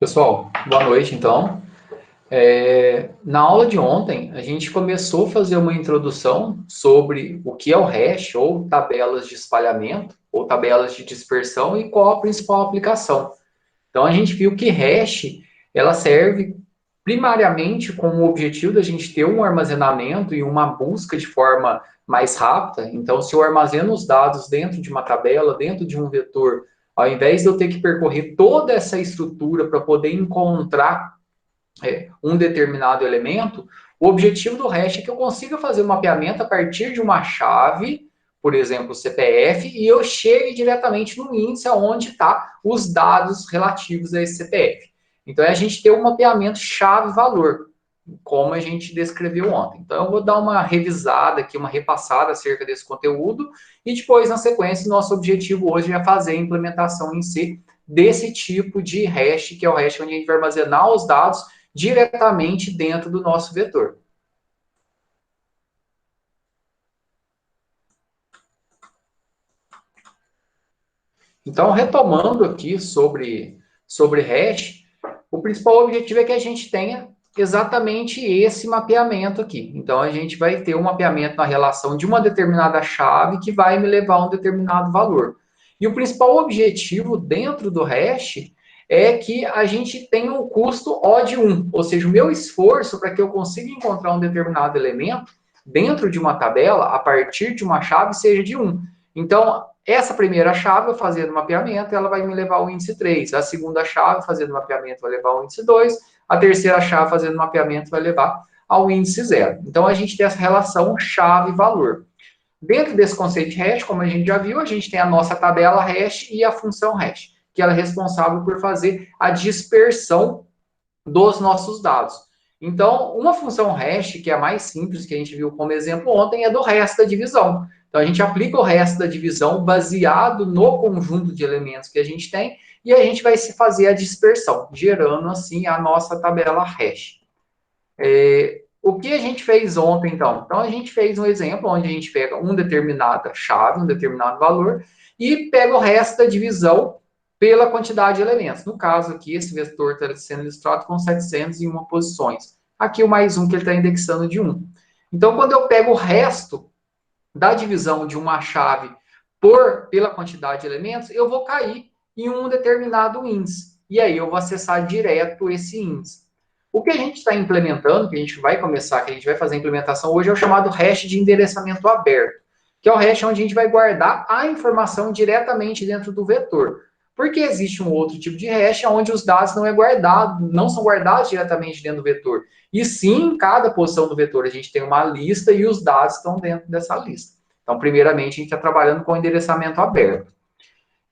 Pessoal, boa noite então. Na aula de ontem, a gente começou a fazer uma introdução sobre o que é o hash, ou tabelas de espalhamento, ou tabelas de dispersão, e qual a principal aplicação. Então, a gente viu que hash, ela serve primariamente com o objetivo da gente ter um armazenamento e uma busca de forma mais rápida. Então, se eu armazeno os dados dentro de uma tabela, dentro de um vetor, ao invés de eu ter que percorrer toda essa estrutura para poder encontrar um determinado elemento, o objetivo do hash é que eu consiga fazer o mapeamento a partir de uma chave, por exemplo, o CPF, e eu chegue diretamente no índice onde está os dados relativos a esse CPF. Então, é a gente ter um mapeamento chave-valor, como a gente descreveu ontem. Então, eu vou dar uma revisada aqui, uma repassada acerca desse conteúdo, e depois, na sequência, nosso objetivo hoje é fazer a implementação em si desse tipo de hash, que é o hash onde a gente vai armazenar os dados diretamente dentro do nosso vetor. Então, retomando aqui sobre hash, o principal objetivo é que a gente tenha exatamente esse mapeamento aqui. Então, a gente vai ter um mapeamento na relação de uma determinada chave que vai me levar a um determinado valor. E o principal objetivo dentro do hash é que a gente tenha um custo O de 1, ou seja, o meu esforço para que eu consiga encontrar um determinado elemento dentro de uma tabela, a partir de uma chave, seja de 1. Então, essa primeira chave, eu fazendo mapeamento, ela vai me levar ao índice 3. A segunda chave, fazendo mapeamento, vai levar ao índice 2. A terceira chave, fazendo mapeamento, vai levar ao índice 0. Então, a gente tem essa relação chave-valor. Dentro desse conceito de hash, como a gente já viu, a gente tem a nossa tabela hash e a função hash, que ela é responsável por fazer a dispersão dos nossos dados. Então, uma função hash, que é a mais simples, que a gente viu como exemplo ontem, é do resto da divisão. Então, a gente aplica o resto da divisão baseado no conjunto de elementos que a gente tem, e a gente vai se fazer a dispersão, gerando, assim, a nossa tabela hash. O que a gente fez ontem, então? Então, a gente fez um exemplo onde a gente pega uma determinada chave, um determinado valor, e pega o resto da divisão pela quantidade de elementos. No caso aqui, esse vetor está sendo ilustrado com 701 posições. Aqui o mais um que ele está indexando de 1. Então, quando eu pego o resto da divisão de uma chave pela quantidade de elementos, eu vou cair em um determinado índice. E aí eu vou acessar direto esse índice. O que a gente está implementando, que a gente vai começar, que a gente vai fazer a implementação hoje, é o chamado hash de endereçamento aberto, que é o hash onde a gente vai guardar a informação diretamente dentro do vetor. Porque existe um outro tipo de hash onde os dados não são guardados diretamente dentro do vetor. E sim, em cada posição do vetor a gente tem uma lista e os dados estão dentro dessa lista. Então, primeiramente, a gente está trabalhando com endereçamento aberto.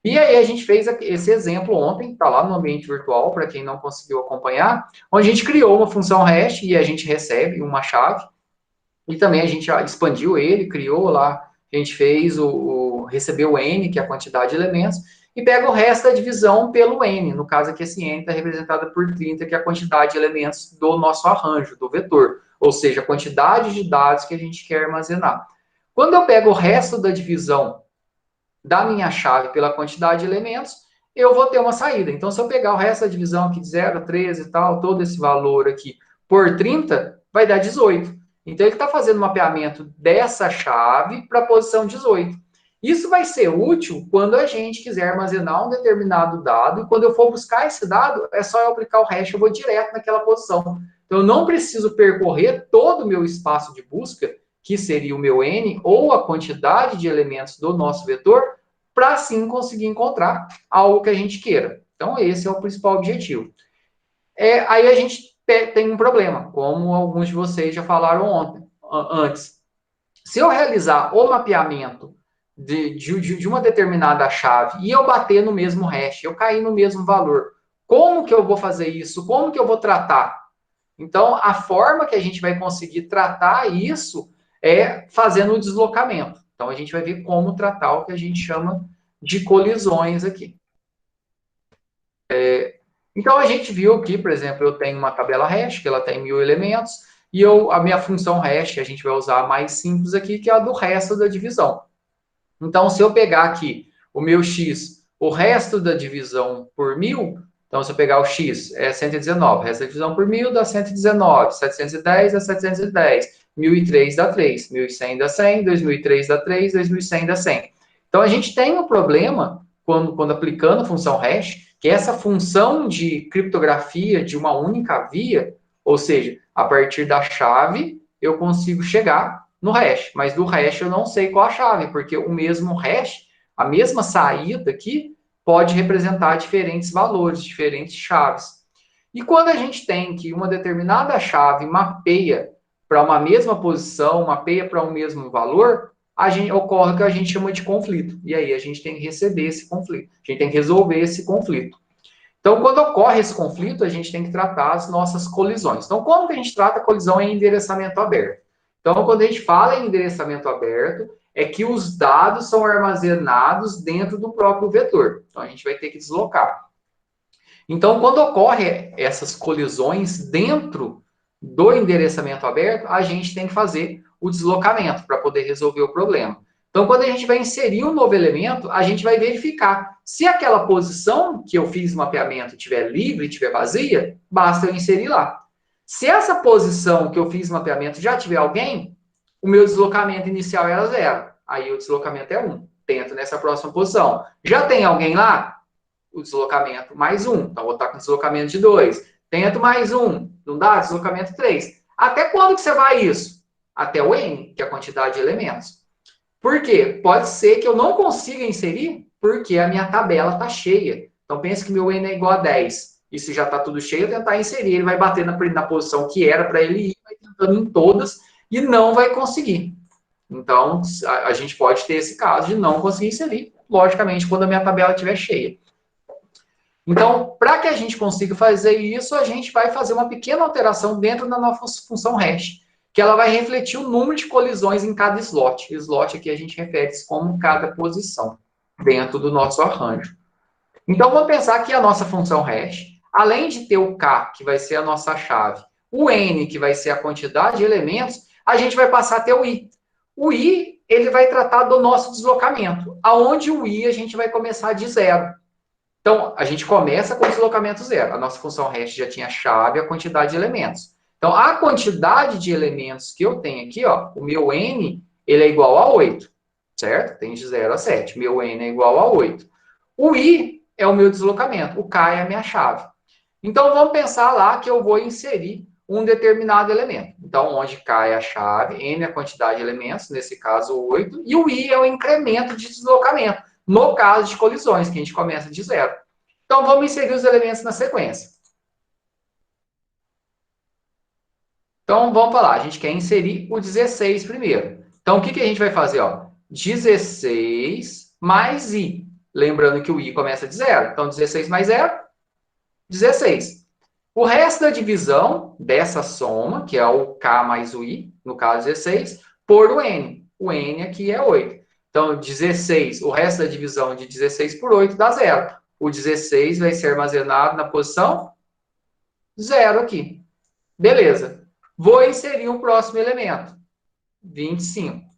E aí a gente fez esse exemplo ontem, está lá no ambiente virtual, para quem não conseguiu acompanhar, onde a gente criou uma função hash e a gente recebe uma chave, e também a gente expandiu ele, criou lá, a gente fez recebeu o n, que é a quantidade de elementos, e pega o resto da divisão pelo n, no caso aqui esse n está representado por 30, que é a quantidade de elementos do nosso arranjo, do vetor, ou seja, a quantidade de dados que a gente quer armazenar. Quando eu pego o resto da divisão da minha chave pela quantidade de elementos, eu vou ter uma saída. Então, se eu pegar o resto da divisão aqui de 0, 13 e tal, todo esse valor aqui por 30, vai dar 18. Então, ele está fazendo o mapeamento dessa chave para a posição 18. Isso vai ser útil quando a gente quiser armazenar um determinado dado, e quando eu for buscar esse dado, é só eu aplicar o hash, eu vou direto naquela posição. Então, eu não preciso percorrer todo o meu espaço de busca, que seria o meu n, ou a quantidade de elementos do nosso vetor, para assim conseguir encontrar algo que a gente queira. Então, esse é o principal objetivo. Aí a gente tem um problema, como alguns de vocês já falaram antes. Se eu realizar o mapeamento de uma determinada chave e eu bater no mesmo hash, eu cair no mesmo valor, como que eu vou fazer isso? Como que eu vou tratar? Então, a forma que a gente vai conseguir tratar isso é fazendo o deslocamento. Então, a gente vai ver como tratar o que a gente chama de colisões aqui. Então, a gente viu que, por exemplo, eu tenho uma tabela hash, que ela tem 1000 elementos, e a minha função hash, a gente vai usar a mais simples aqui, que é a do resto da divisão. Então, se eu pegar aqui o meu x, o resto da divisão por 1000, Então, se eu pegar o x, é 119, resta a divisão por 1.000 dá 119, 710 dá 710, 1.003 dá 3, 1.100 dá 100, 2.003 dá 3, 2.100 dá 100. Então, a gente tem um problema, quando aplicando a função hash, que essa função de criptografia de uma única via, ou seja, a partir da chave, eu consigo chegar no hash, mas do hash eu não sei qual a chave, porque o mesmo hash, a mesma saída aqui, pode representar diferentes valores, diferentes chaves. E quando a gente tem que uma determinada chave mapeia para uma mesma posição, mapeia para um mesmo valor, ocorre o que a gente chama de conflito. E aí a gente tem que receber esse conflito, a gente tem que resolver esse conflito. Então, quando ocorre esse conflito, a gente tem que tratar as nossas colisões. Então, como que a gente trata a colisão em endereçamento aberto? Então, quando a gente fala em endereçamento aberto, é que os dados são armazenados dentro do próprio vetor. Então, a gente vai ter que deslocar. Então, quando ocorre essas colisões dentro do endereçamento aberto, a gente tem que fazer o deslocamento para poder resolver o problema. Então, quando a gente vai inserir um novo elemento, a gente vai verificar se aquela posição que eu fiz o mapeamento estiver livre, estiver vazia, basta eu inserir lá. Se essa posição que eu fiz o mapeamento já tiver alguém, o meu deslocamento inicial era 0. Aí o deslocamento é 1. Tento nessa próxima posição. Já tem alguém lá? O deslocamento mais 1. Então, vou estar com deslocamento de 2. Tento mais 1. Não dá? Deslocamento 3. Até quando que você vai isso? Até o n, que é a quantidade de elementos. Por quê? Pode ser que eu não consiga inserir porque a minha tabela está cheia. Então, pense que meu n é igual a 10. E se já está tudo cheio, eu tentar inserir. Ele vai bater na posição que era para ele ir, vai tentando em todas e não vai conseguir. Então, a gente pode ter esse caso de não conseguir inserir, logicamente, quando a minha tabela estiver cheia. Então, para que a gente consiga fazer isso, a gente vai fazer uma pequena alteração dentro da nossa função hash, que ela vai refletir o número de colisões em cada slot. Slot aqui a gente refere como cada posição dentro do nosso arranjo. Então, vamos pensar que a nossa função hash, além de ter o k, que vai ser a nossa chave, o n, que vai ser a quantidade de elementos, a gente vai passar a ter o i. O i, ele vai tratar do nosso deslocamento, aonde o i a gente vai começar de 0. Então, a gente começa com o deslocamento 0. A nossa função hash já tinha a chave e a quantidade de elementos. Então, a quantidade de elementos que eu tenho aqui, ó, o meu n, ele é igual a 8, certo? Tem de 0 a 7. Meu n é igual a 8. O i é o meu deslocamento, o k é a minha chave. Então, vamos pensar lá que eu vou inserir um determinado elemento. Então, onde k é a chave, n é a quantidade de elementos, nesse caso 8, e o i é o incremento de deslocamento, no caso de colisões, que a gente começa de 0. Então, vamos inserir os elementos na sequência. Então, vamos falar. A gente quer inserir o 16 primeiro. Então, o que a gente vai fazer? Ó? 16 mais i. Lembrando que o i começa de 0. Então, 16 mais 0, 16. O resto da divisão dessa soma, que é o k mais o i, no caso 16, por o n. O n aqui é 8. Então, 16, o resto da divisão de 16 por 8 dá 0. O 16 vai ser armazenado na posição 0 aqui. Beleza. Vou inserir o próximo elemento, 25.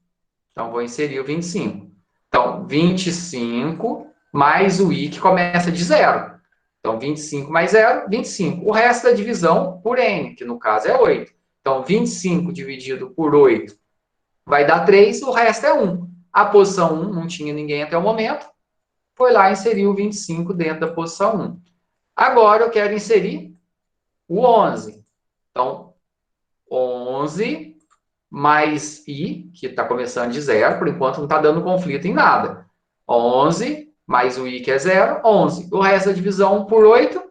Então, vou inserir o 25. Então, 25 mais o i, que começa de 0. Então, 25 mais 0, 25. O resto da divisão por n, que no caso é 8. Então, 25 dividido por 8 vai dar 3, o resto é 1. A posição 1 não tinha ninguém até o momento. Foi lá e inseriu o 25 dentro da posição 1. Agora eu quero inserir o 11. Então, 11 mais i, que está começando de 0, por enquanto não está dando conflito em nada. 11 mais o i, que é 0, 11. O resto da divisão por 8,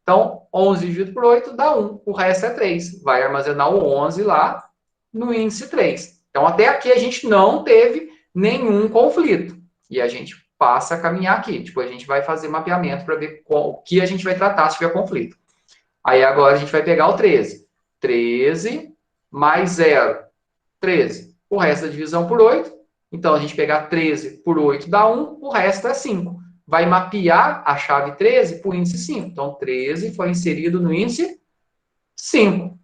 então 11 dividido por 8 dá 1. O resto é 3. Vai armazenar o 11 lá no índice 3. Então, até aqui a gente não teve nenhum conflito. E a gente passa a caminhar aqui. Tipo, a gente vai fazer mapeamento para ver o que a gente vai tratar se tiver conflito. Aí agora a gente vai pegar o 13. 13 mais 0, 13. O resto da divisão por 8. Então, a gente pegar 13 por 8 dá 1, o resto é 5. Vai mapear a chave 13 para o índice 5. Então, 13 foi inserido no índice 5.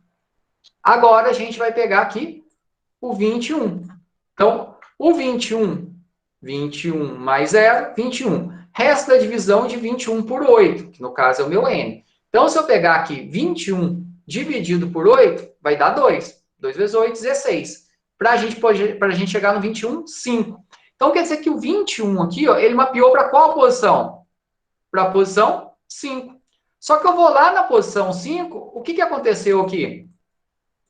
Agora, a gente vai pegar aqui o 21. Então, o 21 mais 0, 21. resto da divisão de 21 por 8, que no caso é o meu n. Então, se eu pegar aqui 21 dividido por 8, vai dar 2. 2 vezes 8, 16. Para a gente chegar no 21, 5. Então, quer dizer que o 21 aqui, ó, ele mapeou para qual posição? Para a posição 5. Só que eu vou lá na posição 5, o que aconteceu aqui?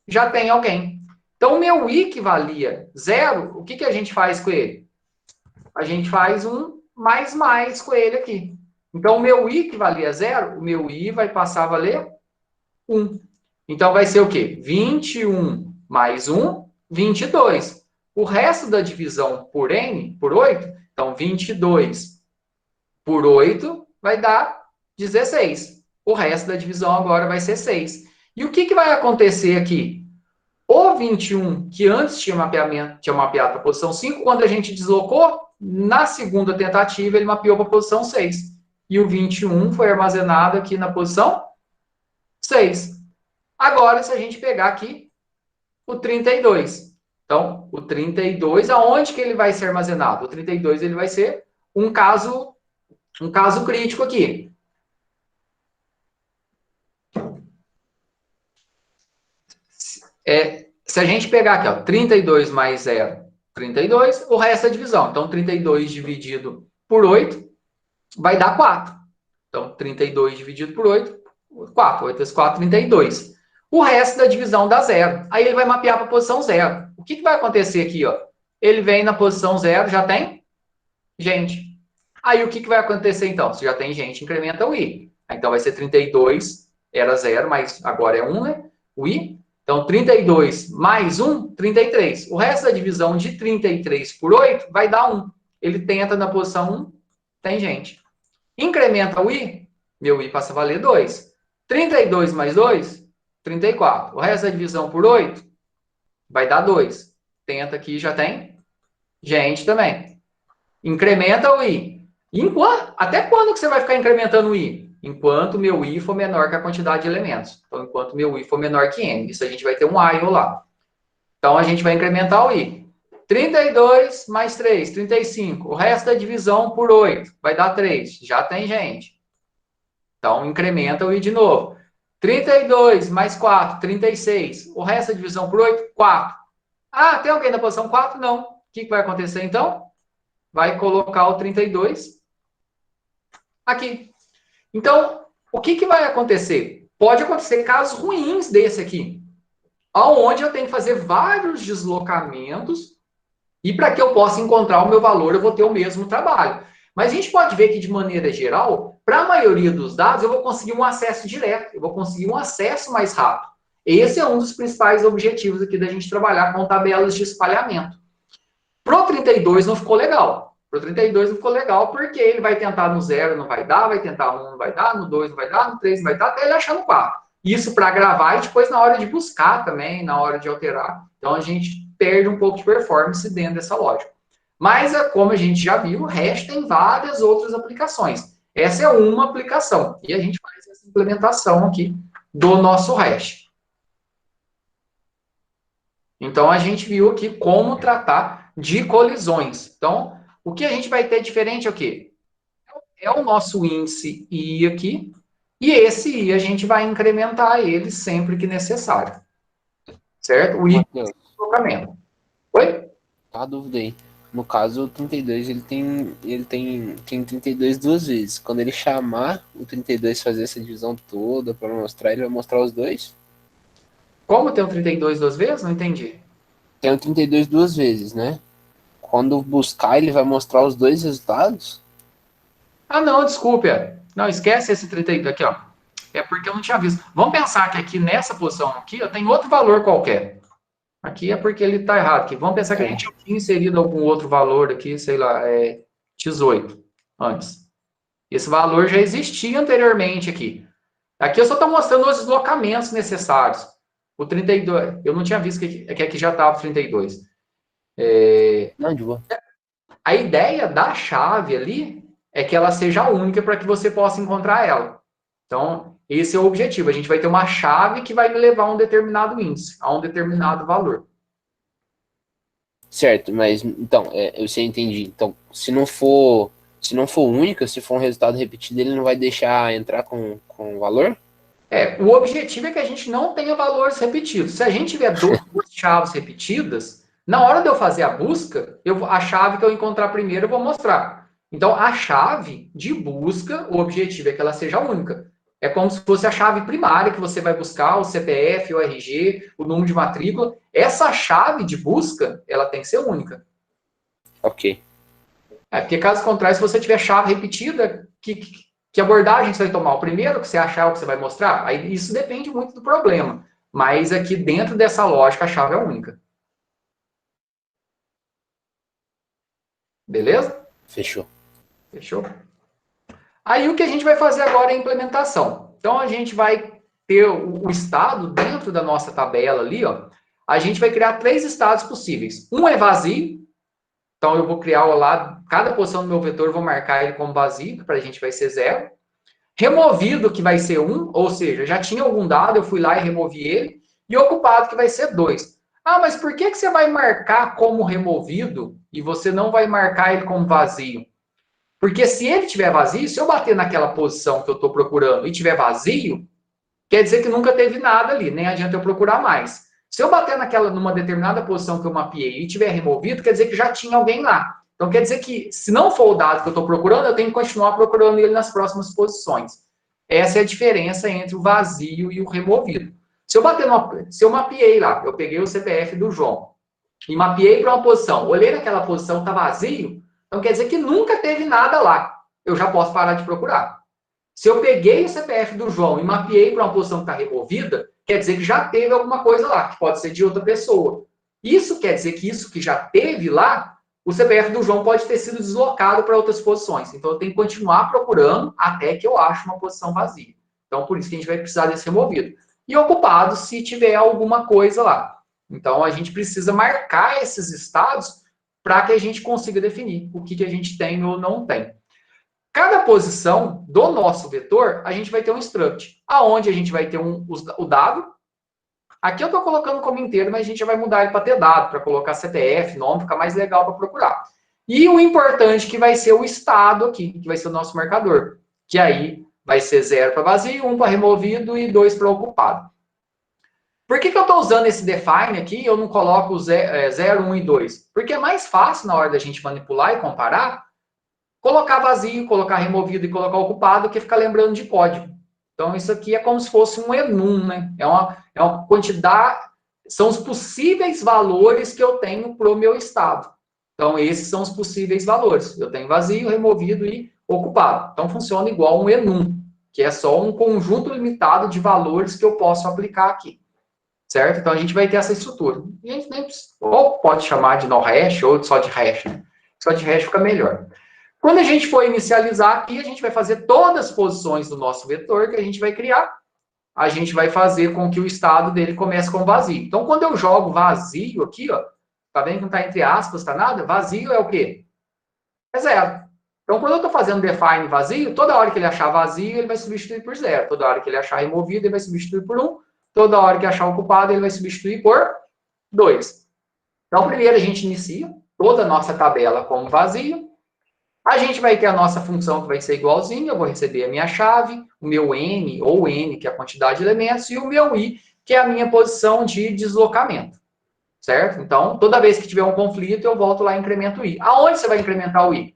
Já tem alguém. Então, o meu i que valia 0, o que a gente faz com ele? A gente faz um mais com ele aqui. Então, o meu i que valia 0, o meu i vai passar a valer 1. Então, vai ser o quê? 21 mais 1, 22. O resto da divisão por n, por 8, então 22 por 8 vai dar 16. O resto da divisão agora vai ser 6. E o que vai acontecer aqui? O 21, que antes tinha mapeado para a posição 5, quando a gente deslocou, na segunda tentativa ele mapeou para a posição 6. E o 21 foi armazenado aqui na posição 6. Agora, se a gente pegar aqui o 32. Então, o 32, aonde que ele vai ser armazenado? O 32 ele vai ser um caso crítico aqui. Se a gente pegar aqui, ó, 32 mais 0, 32, o resto é divisão. Então, 32 dividido por 8 vai dar 4. Então, 32 dividido por 8, 4. 8 vezes 4, 32. O resto da divisão dá 0. Aí ele vai mapear para a posição 0. O que vai acontecer aqui? Ó? Ele vem na posição 0, já tem gente. Aí o que vai acontecer então? Se já tem gente, incrementa o i. Então vai ser 32, era 0, mas agora é 1, né? O i. Então 32 mais 1, 33. O resto da divisão de 33 por 8 vai dar 1. Ele tenta na posição 1, tem gente. Incrementa o i, meu i passa a valer 2. 32 mais 2, 34. O resto da divisão por 8 vai dar 2. Tenta aqui, já tem gente também. Incrementa o i. Até quando que você vai ficar incrementando o i? Enquanto meu i for menor que a quantidade de elementos. Então, enquanto meu i for menor que n. Isso a gente vai ter um while lá. Então, a gente vai incrementar o i. 32 mais 3, 35. O resto da divisão por 8 vai dar 3. Já tem gente. Então, incrementa o i de novo. 32 mais 4, 36. O resto da divisão por 8, 4. Ah, tem alguém na posição 4? Não. O que vai acontecer então? Vai colocar o 32 aqui. Então, o que vai acontecer? Pode acontecer casos ruins desse aqui, onde eu tenho que fazer vários deslocamentos e para que eu possa encontrar o meu valor, eu vou ter o mesmo trabalho. Mas a gente pode ver que, de maneira geral, para a maioria dos dados, eu vou conseguir um acesso direto, eu vou conseguir um acesso mais rápido. Esse é um dos principais objetivos aqui da gente trabalhar com tabelas de espalhamento. Pro 32 não ficou legal. Pro 32 não ficou legal porque ele vai tentar no 0, não vai dar, vai tentar no 1, não vai dar, no 2 não vai dar, no 3 não vai dar, até ele achar no 4. Isso para gravar e depois na hora de buscar também, na hora de alterar. Então a gente perde um pouco de performance dentro dessa lógica. Mas, como a gente já viu, o hash tem várias outras aplicações. Essa é uma aplicação. E a gente faz essa implementação aqui do nosso hash. Então, a gente viu aqui como tratar de colisões. Então, o que a gente vai ter diferente é o quê? É o nosso índice I aqui, e esse I a gente vai incrementar ele sempre que necessário. Certo? O I é o deslocamento. Oi? Tá a dúvida aí. No caso, o 32, ele tem 32 duas vezes. Quando ele chamar o 32 fazer essa divisão toda para mostrar, ele vai mostrar os dois? Como tem o 32 duas vezes? Não entendi. Tem o 32 duas vezes, né? Quando buscar, ele vai mostrar os dois resultados? Ah, não, desculpe. Não, esquece esse 32 aqui, ó. É porque eu não tinha visto. Vamos pensar que aqui nessa posição aqui, ó, tem outro valor qualquer. Aqui é porque ele está errado. Aqui. Vamos pensar que a gente tinha inserido algum outro valor aqui, sei lá, 18 antes. Esse valor já existia anteriormente aqui. Aqui eu só estou mostrando os deslocamentos necessários. O 32, eu não tinha visto que aqui já estava 32. Não, de boa. A ideia da chave ali é que ela seja única para que você possa encontrar ela. Então, esse é o objetivo. A gente vai ter uma chave que vai me levar a um determinado índice, a um determinado valor. Certo, mas então, eu sei, entendi. Então, se não for Se não for única, se for um resultado repetido, ele não vai deixar entrar com valor? O objetivo é que a gente não tenha valores repetidos. Se a gente tiver duas chaves repetidas, na hora de eu fazer a busca, a chave que eu encontrar primeiro eu vou mostrar. Então, a chave de busca, o objetivo é que ela seja única. É como se fosse a chave primária que você vai buscar, o CPF, o RG, o número de matrícula. Essa chave de busca, ela tem que ser única. Ok. Porque caso contrário, se você tiver chave repetida, que abordagem você vai tomar? O primeiro que você achar é o que você vai mostrar? Aí isso depende muito do problema. Mas aqui dentro dessa lógica, a chave é única. Beleza? Fechou. Fechou? Aí o que a gente vai fazer agora é a implementação. Então a gente vai ter o estado dentro da nossa tabela ali, ó. A gente vai criar 3 estados possíveis. Um é vazio, então eu vou criar lá, cada posição do meu vetor, eu vou marcar ele como vazio, que para a gente vai ser 0. Removido, que vai ser 1, ou seja, já tinha algum dado, eu fui lá e removi ele. E ocupado, que vai ser 2. Ah, mas por que você vai marcar como removido e você não vai marcar ele como vazio? Porque se ele tiver vazio, se eu bater naquela posição que eu estou procurando e tiver vazio, quer dizer que nunca teve nada ali, nem adianta eu procurar mais. Se eu bater numa determinada posição que eu mapeei e tiver removido, quer dizer que já tinha alguém lá. Então quer dizer que, se não for o dado que eu estou procurando, eu tenho que continuar procurando ele nas próximas posições. Essa é a diferença entre o vazio e o removido. Se eu mapeei lá, eu peguei o CPF do João e mapeei para uma posição, olhei naquela posição, está vazio, então quer dizer que nunca teve nada lá. Eu já posso parar de procurar. Se eu peguei o CPF do João e mapeei para uma posição que está removida, quer dizer que já teve alguma coisa lá, que pode ser de outra pessoa. Isso quer dizer que isso que já teve lá, o CPF do João pode ter sido deslocado para outras posições. Então, eu tenho que continuar procurando até que eu ache uma posição vazia. Então, por isso que a gente vai precisar desse removido. E ocupado, se tiver alguma coisa lá. Então, a gente precisa marcar esses estados para que a gente consiga definir o que a gente tem ou não tem. Cada posição do nosso vetor, a gente vai ter um struct, aonde a gente vai ter o dado. Aqui eu estou colocando como inteiro, mas a gente já vai mudar ele para ter dado, para colocar CPF, nome, fica mais legal para procurar. E o importante que vai ser o estado aqui, que vai ser o nosso marcador, que aí vai ser 0 para vazio, 1 para removido e 2 para ocupado. Por que eu estou usando esse define aqui e eu não coloco 0, 1 e 2? Porque é mais fácil na hora da gente manipular e comparar, colocar vazio, colocar removido e colocar ocupado, que ficar lembrando de código. Então, isso aqui é como se fosse um enum, né? É uma quantidade, são os possíveis valores que eu tenho para o meu estado. Então, esses são os possíveis valores. Eu tenho vazio, removido e ocupado. Então, funciona igual um enum, que é só um conjunto limitado de valores que eu posso aplicar aqui. Certo? Então, a gente vai ter essa estrutura. E a gente nem ou pode chamar de no hash ou só de hash, né? Só de hash fica melhor. Quando a gente for inicializar aqui, a gente vai fazer todas as posições do nosso vetor que a gente vai criar. A gente vai fazer com que o estado dele comece com vazio. Então, quando eu jogo vazio aqui, ó, tá vendo que não está entre aspas, tá nada? Vazio é o quê? É 0. Então, quando eu estou fazendo define vazio, toda hora que ele achar vazio, ele vai substituir por 0. Toda hora que ele achar removido, ele vai substituir por 1. Toda hora que achar ocupado, ele vai substituir por 2. Então, primeiro a gente inicia toda a nossa tabela como vazio. A gente vai ter a nossa função que vai ser igualzinha, eu vou receber a minha chave, o meu n, ou n, que é a quantidade de elementos, e o meu i, que é a minha posição de deslocamento, certo? Então, toda vez que tiver um conflito, eu volto lá e incremento o i. Aonde você vai incrementar o i?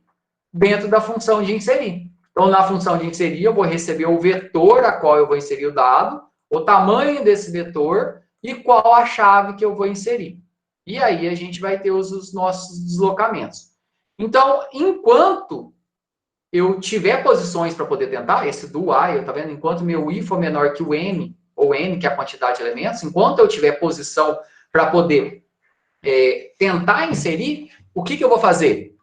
Dentro da função de inserir. Então, na função de inserir, eu vou receber o vetor a qual eu vou inserir o dado, o tamanho desse vetor e qual a chave que eu vou inserir. E aí a gente vai ter os nossos deslocamentos. Então, enquanto eu tiver posições para poder tentar, esse do i, tá vendo? Enquanto meu i for menor que o n, ou n, que é a quantidade de elementos, enquanto eu tiver posição para poder tentar inserir, o que eu vou fazer?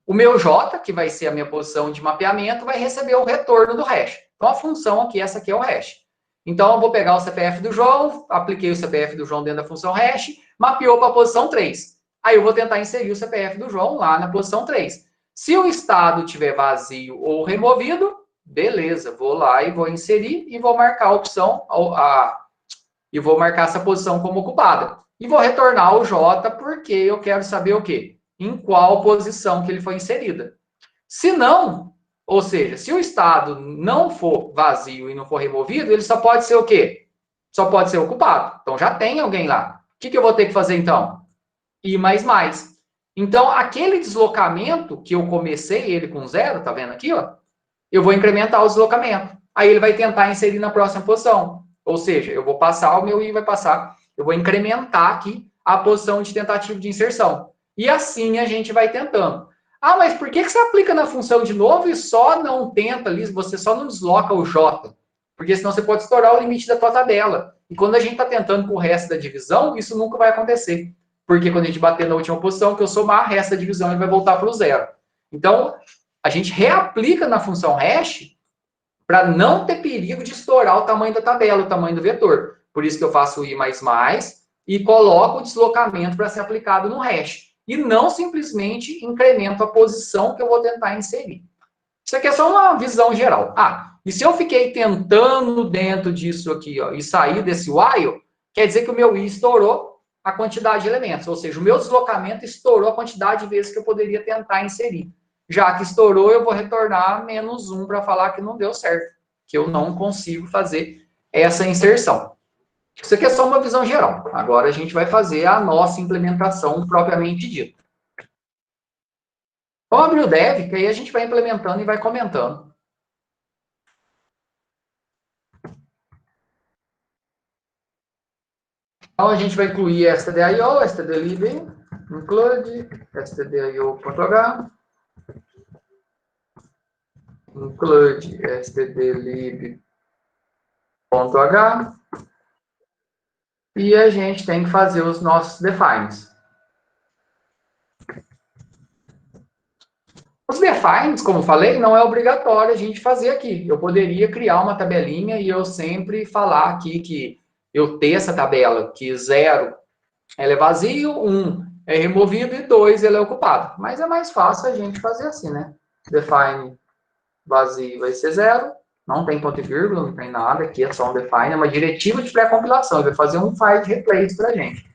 O meu j, que vai ser a minha posição de mapeamento, vai receber o retorno do hash. Então, a função aqui, essa aqui é o hash. Então, eu vou pegar o CPF do João, apliquei o CPF do João dentro da função hash, mapeou para a posição 3. Aí eu vou tentar inserir o CPF do João lá na posição 3. Se o estado tiver vazio ou removido, beleza, vou lá e vou inserir e vou marcar a opção, e vou marcar essa posição como ocupada. E vou retornar o J porque eu quero saber o quê? Em qual posição que ele foi inserida. Se não, ou seja, se o estado não for vazio e não for removido, ele só pode ser o quê? Só pode ser ocupado. Então já tem alguém lá. O que eu vou ter que fazer então? I mais mais. Então, aquele deslocamento que eu comecei ele com zero, tá vendo aqui, ó? Eu vou incrementar o deslocamento. Aí ele vai tentar inserir na próxima posição. Ou seja, eu vou passar, o meu I vai passar, eu vou incrementar aqui a posição de tentativa de inserção. E assim a gente vai tentando. Ah, mas por que você aplica na função de novo e só não tenta ali, você só não desloca o J? Porque senão você pode estourar o limite da tua tabela. E quando a gente está tentando com o resto da divisão, isso nunca vai acontecer. Porque quando a gente bater na última posição, que eu somar, o resto da divisão ele vai voltar para o zero. Então, a gente reaplica na função hash para não ter perigo de estourar o tamanho da tabela, o tamanho do vetor. Por isso que eu faço o i mais mais e coloco o deslocamento para ser aplicado no hash. E não simplesmente incremento a posição que eu vou tentar inserir. Isso aqui é só uma visão geral. Ah, e se eu fiquei tentando dentro disso aqui, ó, e sair desse while, quer dizer que o meu i estourou a quantidade de elementos, ou seja, o meu deslocamento estourou a quantidade de vezes que eu poderia tentar inserir. Já que estourou, eu vou retornar menos um para falar que não deu certo, que eu não consigo fazer essa inserção. Isso aqui é só uma visão geral. Agora a gente vai fazer a nossa implementação propriamente dita. Vamos abrir o dev, que aí a gente vai implementando e vai comentando. Então, a gente vai incluir stdio, stdlib, include, stdio.h, include stdlib.h, e a gente tem que fazer os nossos defines. Os defines, como eu falei, não é obrigatório a gente fazer aqui. Eu poderia criar uma tabelinha e eu sempre falar aqui que eu ter essa tabela, que 0 ela é vazio, 1 é removido e 2 ele é ocupado. Mas é mais fácil a gente fazer assim, né? Define vazio vai ser 0, não tem ponto e vírgula, não tem nada, aqui é só um define, é uma diretiva de pré-compilação, vai fazer um file de replace para a gente.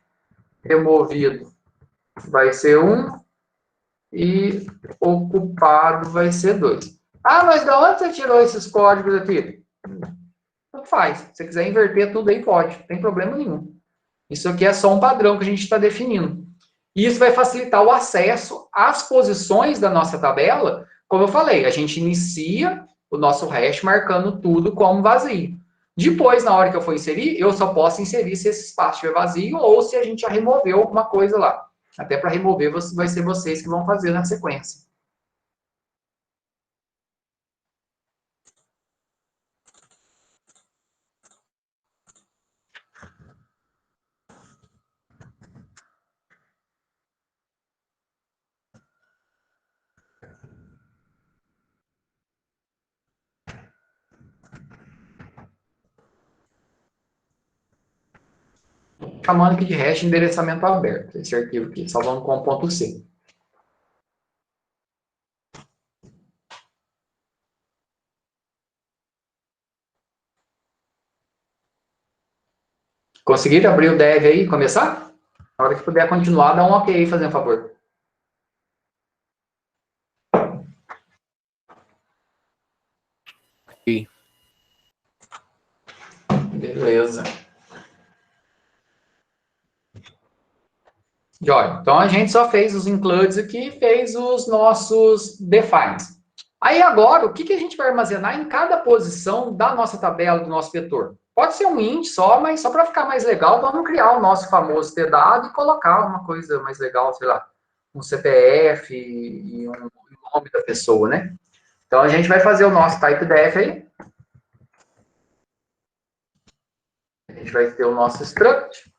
Removido vai ser 1 e ocupado vai ser 2. Ah, mas da onde você tirou esses códigos aqui? Não faz. Se você quiser inverter tudo aí, pode, não tem problema nenhum. Isso aqui é só um padrão que a gente está definindo. E isso vai facilitar o acesso às posições da nossa tabela. Como eu falei, a gente inicia o nosso hash marcando tudo como vazio. Depois, na hora que eu for inserir, eu só posso inserir se esse espaço estiver vazio ou se a gente já removeu alguma coisa lá. Até para remover, vai ser vocês que vão fazer na sequência. Chamando aqui de hash endereçamento aberto, esse arquivo aqui, salvando com ponto .c. Conseguiram abrir o dev aí e começar? Na hora que puder continuar, dá um ok aí, fazendo favor. Ok. Beleza. Jóia. Então, a gente só fez os includes aqui e fez os nossos defines. Aí, agora, o que a gente vai armazenar em cada posição da nossa tabela, do nosso vetor? Pode ser um int só, mas só para ficar mais legal, vamos criar o nosso famoso tdado e colocar uma coisa mais legal, sei lá, um CPF e um nome da pessoa, né? Então, a gente vai fazer o nosso typedef aí. A gente vai ter o nosso struct.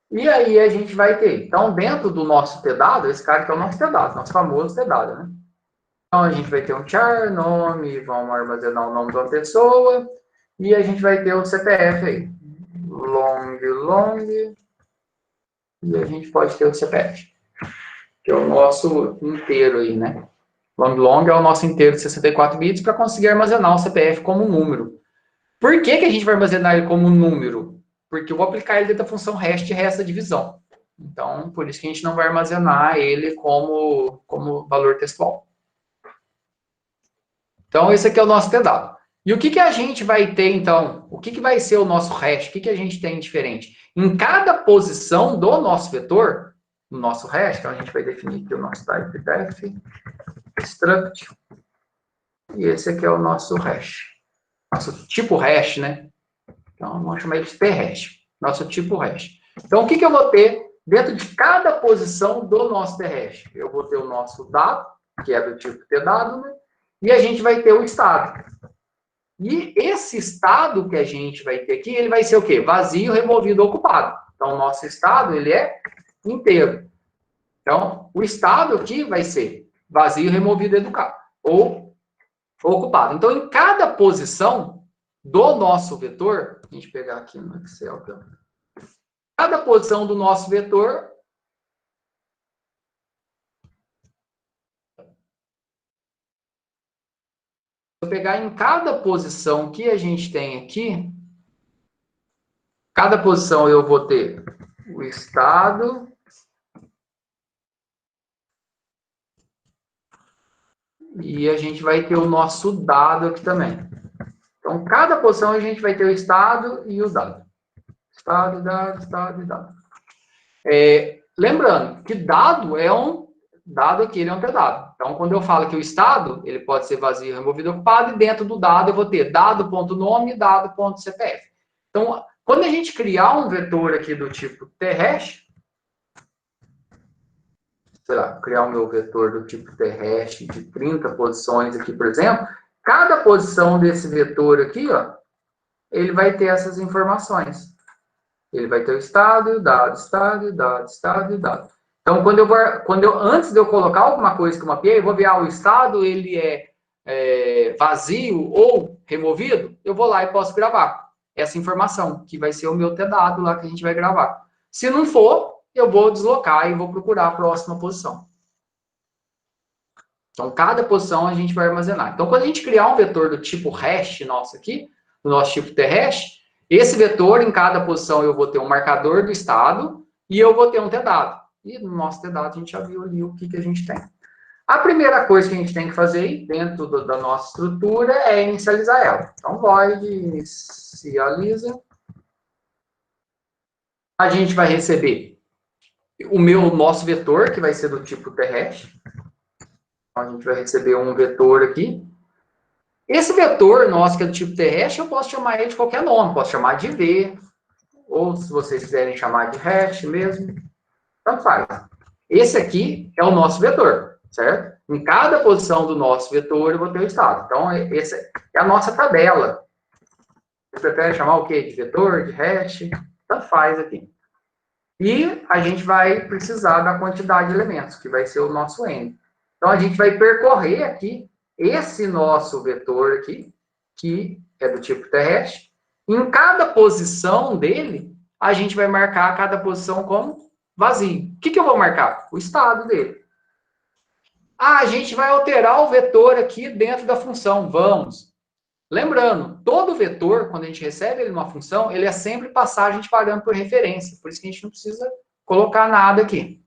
E aí a gente vai ter, então, dentro do nosso tdado, esse cara que é o nosso tdado, nosso famoso tdado, né? Então, a gente vai ter um char, nome, vamos armazenar o nome de uma pessoa, e a gente vai ter o CPF aí. Long, e a gente pode ter o CPF, que é o nosso inteiro aí, né? Long é o nosso inteiro de 64 bits para conseguir armazenar o CPF como número. Por que a gente vai armazenar ele como número? Porque eu vou aplicar ele dentro da função hash de resta divisão. Então, por isso que a gente não vai armazenar ele como valor textual. Então, esse aqui é o nosso tdado. E o que, que a gente vai ter, então? O que, que vai ser o nosso hash? O que, que a gente tem diferente? Em cada posição do nosso vetor, no nosso hash, então a gente vai definir aqui o nosso type def, struct, e esse aqui é o nosso hash. Nosso tipo hash, né? Então, vamos chamar ele de t-hash. Nosso tipo hash. Então, o que, que eu vou ter dentro de cada posição do nosso t-hash? Eu vou ter o nosso dado, que é do tipo tdado, né? E a gente vai ter o estado. E esse estado que a gente vai ter aqui, ele vai ser o quê? Vazio, removido, ocupado. Então, o nosso estado, ele é inteiro. Então, o estado aqui vai ser vazio, removido, educado. Ou ocupado. Então, em cada posição do nosso vetor, a gente pegar aqui no Excel, cada posição do nosso vetor, eu pegar em cada posição que a gente tem aqui, cada posição eu vou ter o estado e a gente vai ter o nosso dado aqui também. Então, cada posição a gente vai ter o estado e o dado. Estado, dado, estado e dado. Lembrando que dado é um dado aqui, ele é um tdado. Então, quando eu falo que o estado, ele pode ser vazio, removido, ocupado, e dentro do dado eu vou ter dado.nome e dado.cpf. Então, quando a gente criar um vetor aqui do tipo t-hash, sei lá, criar o meu vetor do tipo t-hash de 30 posições aqui, por exemplo, cada posição desse vetor aqui, ó, ele vai ter essas informações. Ele vai ter o estado, dado, estado, dado, estado e dado. Então, antes de eu colocar alguma coisa que eu mapeei, eu vou ver, o estado, ele é vazio ou removido, eu vou lá e posso gravar essa informação, que vai ser o meu tdado lá que a gente vai gravar. Se não for, eu vou deslocar e vou procurar a próxima posição. Então, cada posição a gente vai armazenar. Então, quando a gente criar um vetor do tipo hash nosso aqui, do nosso tipo t-hash, esse vetor, em cada posição, eu vou ter um marcador do estado e eu vou ter um tdado. E no nosso tdado, a gente já viu ali o que a gente tem. A primeira coisa que a gente tem que fazer dentro da nossa estrutura é inicializar ela. Então, void inicializa. A gente vai receber o nosso vetor, que vai ser do tipo t-hash. Então, a gente vai receber um vetor aqui. Esse vetor nosso, que é do tipo t-hash, eu posso chamar ele de qualquer nome. Posso chamar de v, ou se vocês quiserem chamar de hash mesmo, tanto faz. Esse aqui é o nosso vetor, certo? Em cada posição do nosso vetor, eu vou ter o estado. Então, essa é a nossa tabela. Você prefere chamar o quê? De vetor, de hash? Tanto faz aqui. E a gente vai precisar da quantidade de elementos, que vai ser o nosso n. Então, a gente vai percorrer aqui esse nosso vetor aqui, que é do tipo t-hash. Em cada posição dele, a gente vai marcar cada posição como vazio. O que eu vou marcar? O estado dele. A gente vai alterar o vetor aqui dentro da função. Vamos. Lembrando, todo vetor, quando a gente recebe ele numa função, ele é sempre passagem de parâmetro por referência. Por isso que a gente não precisa colocar nada aqui.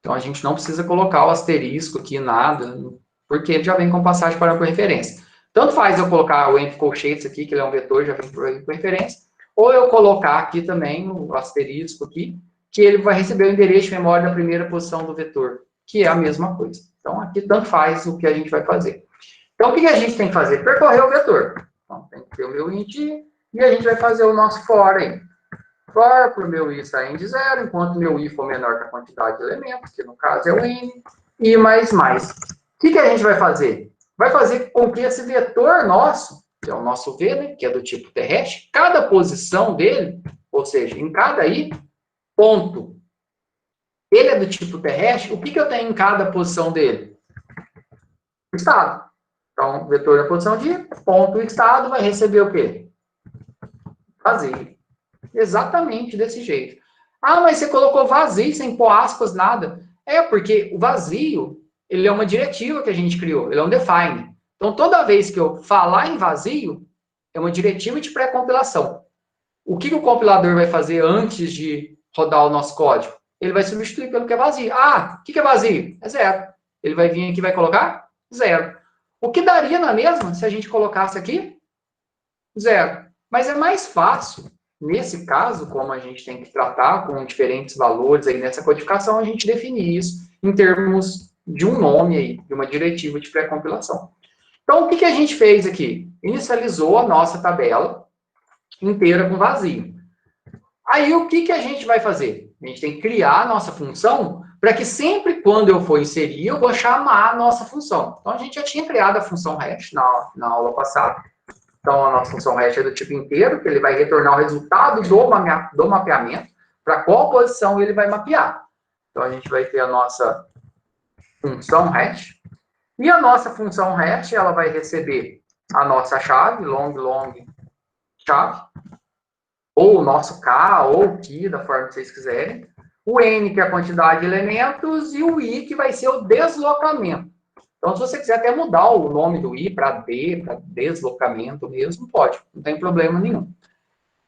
Então, a gente não precisa colocar o asterisco aqui, nada, porque ele já vem com passagem de parâmetro por referência. Tanto faz eu colocar o empty colchetes aqui, que ele é um vetor, já vem por referência, ou eu colocar aqui também o asterisco aqui, que ele vai receber o endereço de memória da primeira posição do vetor, que é a mesma coisa. Então, aqui tanto faz o que a gente vai fazer. Então, o que a gente tem que fazer? Percorrer o vetor. Então, tem que ter o meu int, e a gente vai fazer o nosso for aí. For para o meu i sair de 0, enquanto o meu i for menor que a quantidade de elementos, que no caso é o n, e mais. O que a gente vai fazer? Vai fazer com que esse vetor nosso, que é o nosso v, né, que é do tipo t-hash, cada posição dele, ou seja, em cada i, ponto, ele é do tipo t-hash, o que eu tenho em cada posição dele? O estado. Então, vetor da posição de ponto estado vai receber o quê? Vazio. Exatamente desse jeito. Ah, mas você colocou vazio sem pôr aspas, nada. É, porque o vazio, ele é uma diretiva que a gente criou, ele é um define. Então, toda vez que eu falar em vazio, é uma diretiva de pré-compilação. O que o compilador vai fazer antes de rodar o nosso código? Ele vai substituir pelo que é vazio. Ah, o que é vazio? É 0. Ele vai vir aqui e vai colocar 0. O que daria na mesma se a gente colocasse aqui? 0. Mas é mais fácil, nesse caso, como a gente tem que tratar com diferentes valores aí nessa codificação, a gente definir isso em termos de um nome aí, de uma diretiva de pré-compilação. Então, o que a gente fez aqui? Inicializou a nossa tabela inteira com vazio. Aí, o que a gente vai fazer? A gente tem que criar a nossa função para que sempre quando eu for inserir, eu vou chamar a nossa função. Então, a gente já tinha criado a função hash na aula passada. Então, a nossa função hash é do tipo inteiro, que ele vai retornar o resultado do mapeamento, para qual posição ele vai mapear. Então, a gente vai ter a nossa função hash. E a nossa função hash, ela vai receber a nossa chave, long chave, ou o nosso K, ou o key, da forma que vocês quiserem. O N, que é a quantidade de elementos, e o I, que vai ser o deslocamento. Então, se você quiser até mudar o nome do I para D, para deslocamento mesmo, pode, não tem problema nenhum.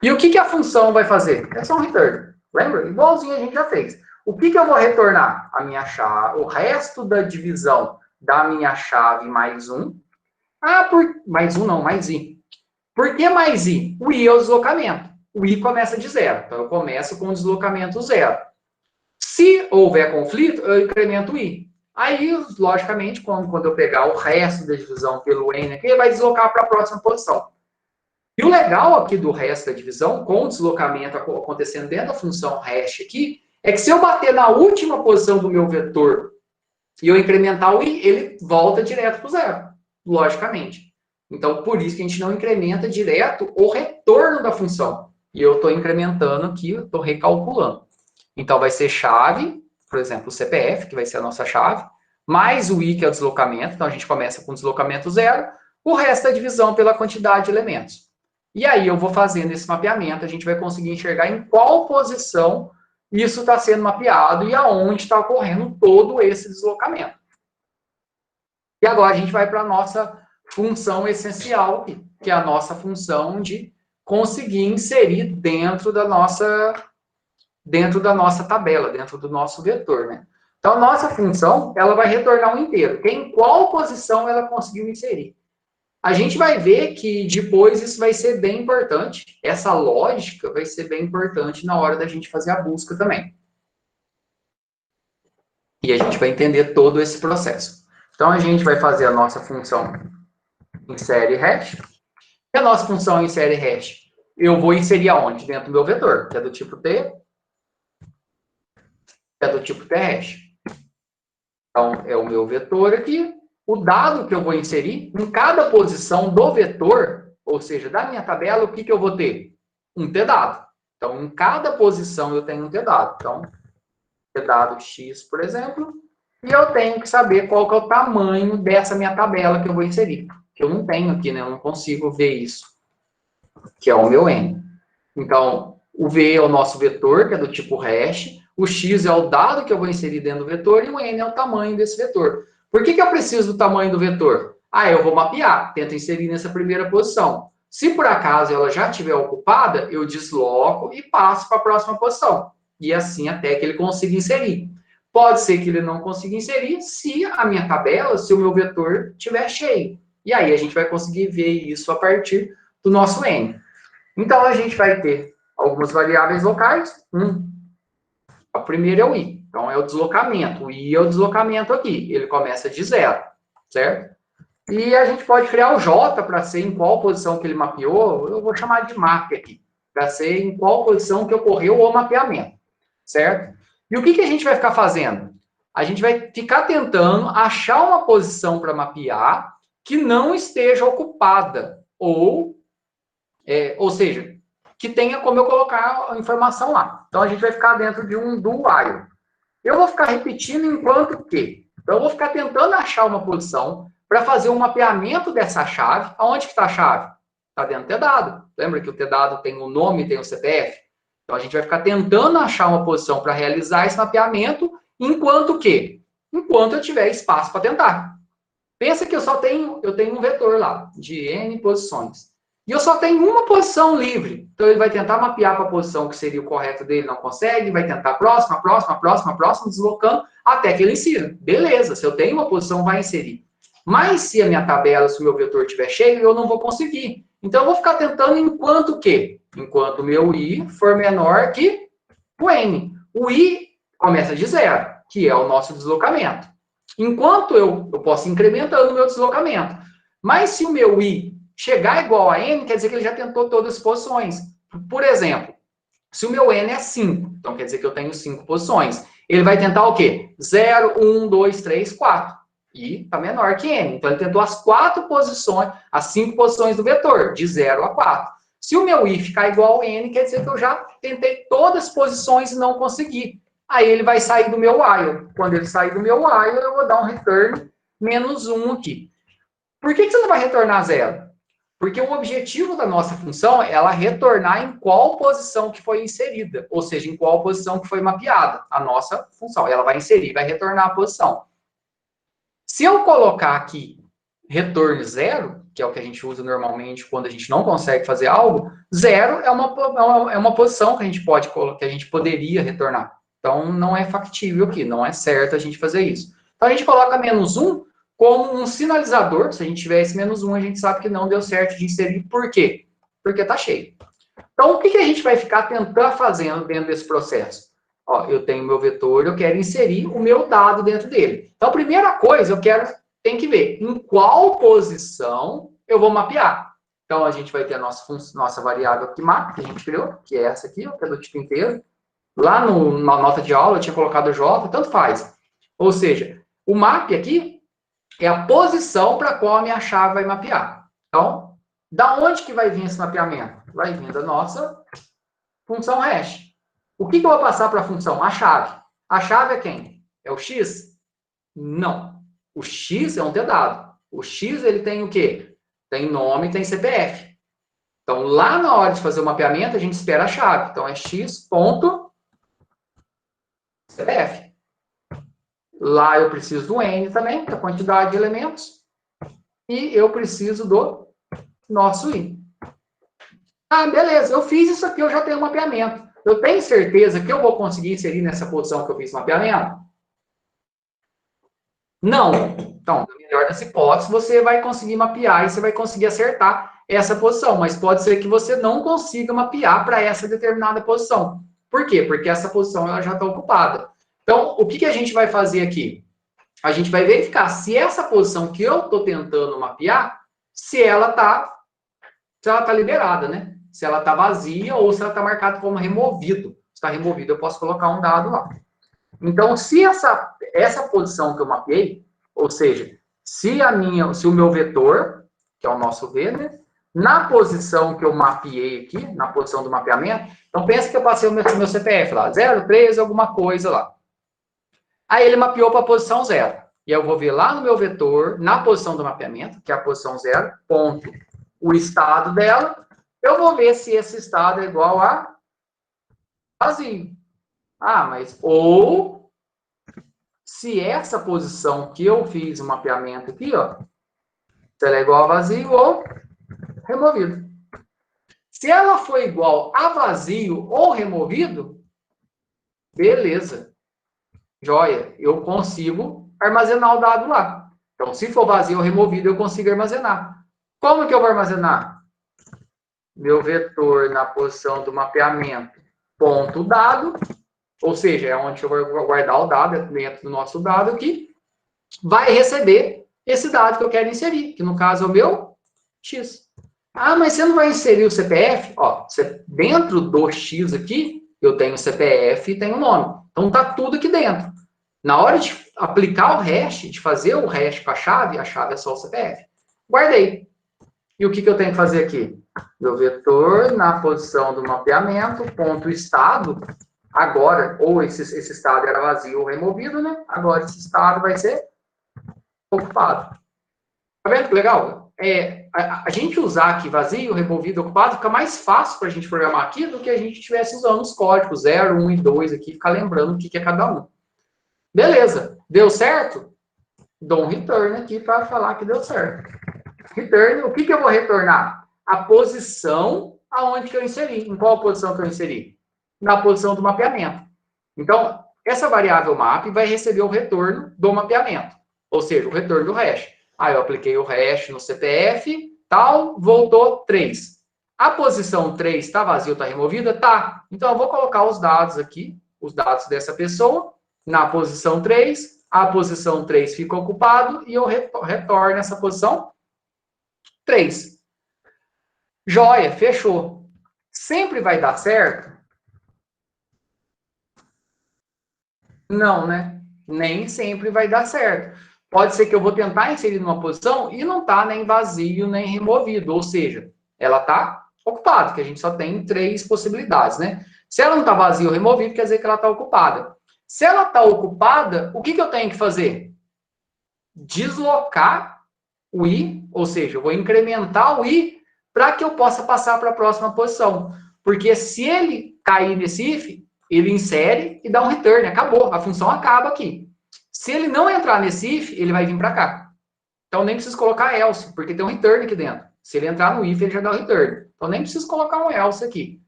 E o que a função vai fazer? É só um return. Lembra? Igualzinho a gente já fez. O que eu vou retornar? A minha chave, o resto da divisão da minha chave mais 1. Mais 1 não, mais I. Por que mais I? O I é o deslocamento. O I começa de 0. Então, eu começo com o deslocamento 0. Se houver conflito, eu incremento o I. Aí, logicamente, quando eu pegar o resto da divisão pelo N aqui, ele vai deslocar para a próxima posição. E o legal aqui do resto da divisão, com o deslocamento acontecendo dentro da função hash aqui, é que se eu bater na última posição do meu vetor e eu incrementar o I, ele volta direto para o 0, logicamente. Então, por isso que a gente não incrementa direto o retorno da função. E eu estou incrementando aqui, eu estou recalculando. Então, vai ser chave, por exemplo, o CPF, que vai ser a nossa chave, mais o I, que é o deslocamento. Então, a gente começa com deslocamento 0, o resto é a divisão pela quantidade de elementos. E aí, eu vou fazendo esse mapeamento, a gente vai conseguir enxergar em qual posição isso está sendo mapeado e aonde está ocorrendo todo esse deslocamento. E agora a gente vai para a nossa função essencial, que é a nossa função de conseguir inserir dentro da nossa tabela, dentro do nosso vetor, né? Então, a nossa função, ela vai retornar um inteiro, que é em qual posição ela conseguiu inserir. A gente vai ver que depois isso vai ser bem importante, essa lógica vai ser bem importante na hora da gente fazer a busca também. E a gente vai entender todo esse processo. Então, a gente vai fazer a nossa função insere hash. E a nossa função insere hash, eu vou inserir aonde? Dentro do meu vetor, que é do tipo T, que é do tipo T-hash. Então, é o meu vetor aqui. O dado que eu vou inserir, em cada posição do vetor, ou seja, da minha tabela, o que eu vou ter? Um T-dado. Então, em cada posição eu tenho um T-dado. Então, T-dado X, por exemplo, e eu tenho que saber qual que é o tamanho dessa minha tabela que eu vou inserir. Que eu não tenho aqui, né? Eu não consigo ver isso. Que é o meu N. Então, o V é o nosso vetor, que é do tipo hash. O X é o dado que eu vou inserir dentro do vetor. E o N é o tamanho desse vetor. Por que eu preciso do tamanho do vetor? Eu vou mapear. Tento inserir nessa primeira posição. Se por acaso ela já estiver ocupada, eu desloco e passo para a próxima posição. E assim até que ele consiga inserir. Pode ser que ele não consiga inserir se a minha tabela, se o meu vetor estiver cheio. E aí a gente vai conseguir ver isso a partir do nosso N. Então, a gente vai ter algumas variáveis locais. A primeira é o I. Então, é o deslocamento. O I é o deslocamento aqui. Ele começa de 0, certo? E a gente pode criar o J para ser em qual posição que ele mapeou. Eu vou chamar de map aqui. Para ser em qual posição que ocorreu o mapeamento, certo? E o que a gente vai ficar fazendo? A gente vai ficar tentando achar uma posição para mapear que não esteja ocupada. Ou seja, que tenha como eu colocar a informação lá. Então, a gente vai ficar dentro de um do while. Eu vou ficar repetindo enquanto que. Então, eu vou ficar tentando achar uma posição para fazer um mapeamento dessa chave. Aonde que está a chave? Está dentro do T-dado. Lembra que o T-dado tem o nome e tem o CPF? Então, a gente vai ficar tentando achar uma posição para realizar esse mapeamento, enquanto que? Enquanto eu tiver espaço para tentar. Pensa que eu tenho um vetor lá, de N posições. E eu só tenho uma posição livre. Então, ele vai tentar mapear para a posição que seria o correto dele, não consegue, vai tentar próxima, deslocando até que ele insira. Beleza, se eu tenho uma posição, vai inserir. Mas se a minha tabela, se o meu vetor estiver cheio, eu não vou conseguir. Então, eu vou ficar tentando enquanto o quê? Enquanto o meu I for menor que o N. O I começa de zero, que é o nosso deslocamento. Enquanto eu posso ir incrementando o meu deslocamento. Mas se o meu I chegar igual a N, quer dizer que ele já tentou todas as posições. Por exemplo, se o meu N é 5, então quer dizer que eu tenho 5 posições. Ele vai tentar o quê? 0, 1, 2, 3, 4. E está menor que N. Então, ele tentou as 4 posições, as 5 posições do vetor, de 0 a 4. Se o meu I ficar igual a N, quer dizer que eu já tentei todas as posições e não consegui. Aí ele vai sair do meu while. Quando ele sair do meu while, eu vou dar um return menos 1 aqui. Por que você não vai retornar 0? Porque o objetivo da nossa função é ela retornar em qual posição que foi inserida, ou seja, em qual posição que foi mapeada a nossa função. Ela vai inserir, vai retornar a posição. Se eu colocar aqui retorno 0, que é o que a gente usa normalmente quando a gente não consegue fazer algo, 0 é uma posição que a gente pode colocar, que a gente poderia retornar. Então, não é factível aqui, não é certo a gente fazer isso. Então, a gente coloca menos 1 como um sinalizador. Se a gente tiver esse menos 1, a gente sabe que não deu certo de inserir. Por quê? Porque está cheio. Então, o que a gente vai ficar tentando fazendo dentro desse processo? Ó, eu tenho meu vetor, eu quero inserir o meu dado dentro dele. Então, a primeira coisa, tem que ver em qual posição eu vou mapear. Então, a gente vai ter a nossa variável que mapa, que a gente criou, que é essa aqui, que é do tipo inteiro. Lá na nota de aula eu tinha colocado J, tanto faz. Ou seja, o map aqui é a posição para qual a minha chave vai mapear. Então, da onde que vai vir esse mapeamento? Vai vir da nossa função hash. O que eu vou passar para a função? A chave. A chave é quem? É o x? Não. O x é um t-dado. O x, ele tem o quê? Tem nome, tem CPF. Então, lá na hora de fazer o mapeamento, a gente espera a chave. Então, é x.cpf. Lá eu preciso do n também, da quantidade de elementos. E eu preciso do nosso i. Ah, beleza, eu fiz isso aqui, eu já tenho um mapeamento. Eu tenho certeza que eu vou conseguir inserir nessa posição que eu fiz o mapeamento? Não. Então, na melhor das hipóteses, você vai conseguir mapear e você vai conseguir acertar essa posição. Mas pode ser que você não consiga mapear para essa determinada posição. Por quê? Porque essa posição ela já está ocupada. Então, o que a gente vai fazer aqui? A gente vai verificar se essa posição que eu estou tentando mapear, se ela está liberada, né? Se ela está vazia ou se ela está marcada como removido. Se está removido, eu posso colocar um dado lá. Então, se essa posição que eu mapeei, ou seja, se o meu vetor, que é o nosso V, né? Na posição que eu mapeei aqui, na posição do mapeamento, então pensa que eu passei o meu CPF lá, 0, 13, alguma coisa lá. Aí ele mapeou para a posição 0. E eu vou ver lá no meu vetor, na posição do mapeamento, que é a posição 0, ponto, o estado dela, eu vou ver se esse estado é igual a vazio. Ah, mas ou se essa posição que eu fiz o mapeamento aqui, ó, se ela é igual a vazio ou removido. Se ela for igual a vazio ou removido, beleza. Joia, eu consigo armazenar o dado lá. Então, se for vazio ou removido, eu consigo armazenar. Como que eu vou armazenar? Meu vetor na posição do mapeamento, ponto dado, ou seja, é onde eu vou guardar o dado, dentro do nosso dado aqui, vai receber esse dado que eu quero inserir, que no caso é o meu X. Ah, mas você não vai inserir o CPF? Ó, dentro do X aqui, eu tenho o CPF e tenho o nome. Então, tá tudo aqui dentro. Na hora de aplicar o hash, de fazer o hash com a chave é só o CPF. Guardei. E o que eu tenho que fazer aqui? Meu vetor na posição do mapeamento, ponto estado, agora, ou esse estado era vazio ou removido, né? Agora esse estado vai ser ocupado. Tá vendo que legal? A gente usar aqui vazio, removido, ocupado, fica mais fácil para a gente programar aqui do que a gente estivesse usando os códigos 0, 1 e 2 aqui, ficar lembrando o que é cada um. Beleza, deu certo? Dou um return aqui para falar que deu certo. Return, o que eu vou retornar? A posição aonde que eu inseri. Em qual posição que eu inseri? Na posição do mapeamento. Então, essa variável map vai receber o retorno do mapeamento, ou seja, o retorno do hash. Aí eu apliquei o hash no CPF, tal, voltou 3. A posição 3 está vazia ou está removida? Tá. Então eu vou colocar os dados aqui, os dados dessa pessoa, na posição 3. A posição 3 fica ocupado e eu retorno essa posição 3. Joia, fechou. Sempre vai dar certo? Não, né? Nem sempre vai dar certo. Pode ser que eu vou tentar inserir numa posição e não está nem vazio, nem removido. Ou seja, ela está ocupada, que a gente só tem 3 possibilidades, né? Se ela não está vazia ou removida, quer dizer que ela está ocupada. Se ela está ocupada, o que eu tenho que fazer? Deslocar o i, ou seja, eu vou incrementar o i para que eu possa passar para a próxima posição. Porque se ele cair nesse if, ele insere e dá um return, acabou, a função acaba aqui. Se ele não entrar nesse if, ele vai vir para cá. Então nem preciso colocar else, porque tem um return aqui dentro. Se ele entrar no if, ele já dá o return. Então nem preciso colocar um else aqui.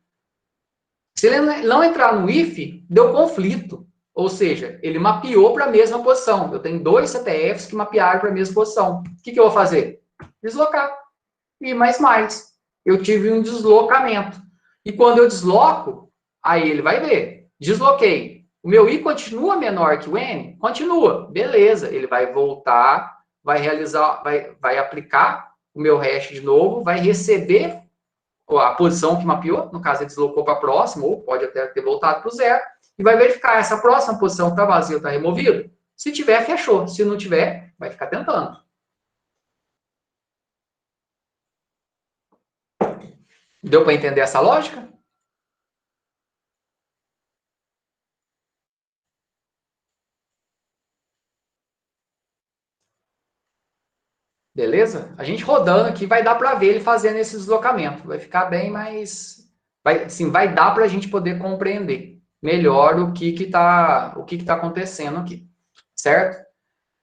Se ele não entrar no if, deu conflito. Ou seja, ele mapeou para a mesma posição. Eu tenho 2 CPFs que mapearam para a mesma posição. O que eu vou fazer? Deslocar. E mais. Eu tive um deslocamento. E quando eu desloco, aí ele vai ver. Desloquei. O meu i continua menor que o n? Continua. Beleza. Ele vai voltar, vai realizar, vai aplicar o meu hash de novo, vai receber a posição que mapeou, no caso ele deslocou para a próxima, ou pode até ter voltado para o zero, e vai verificar essa próxima posição está vazia ou está removida. Se tiver, fechou. Se não tiver, vai ficar tentando. Deu para entender essa lógica? Beleza? A gente rodando aqui vai dar para ver ele fazendo esse deslocamento. Vai ficar bem mais... vai dar para a gente poder compreender melhor o que está acontecendo aqui. Certo?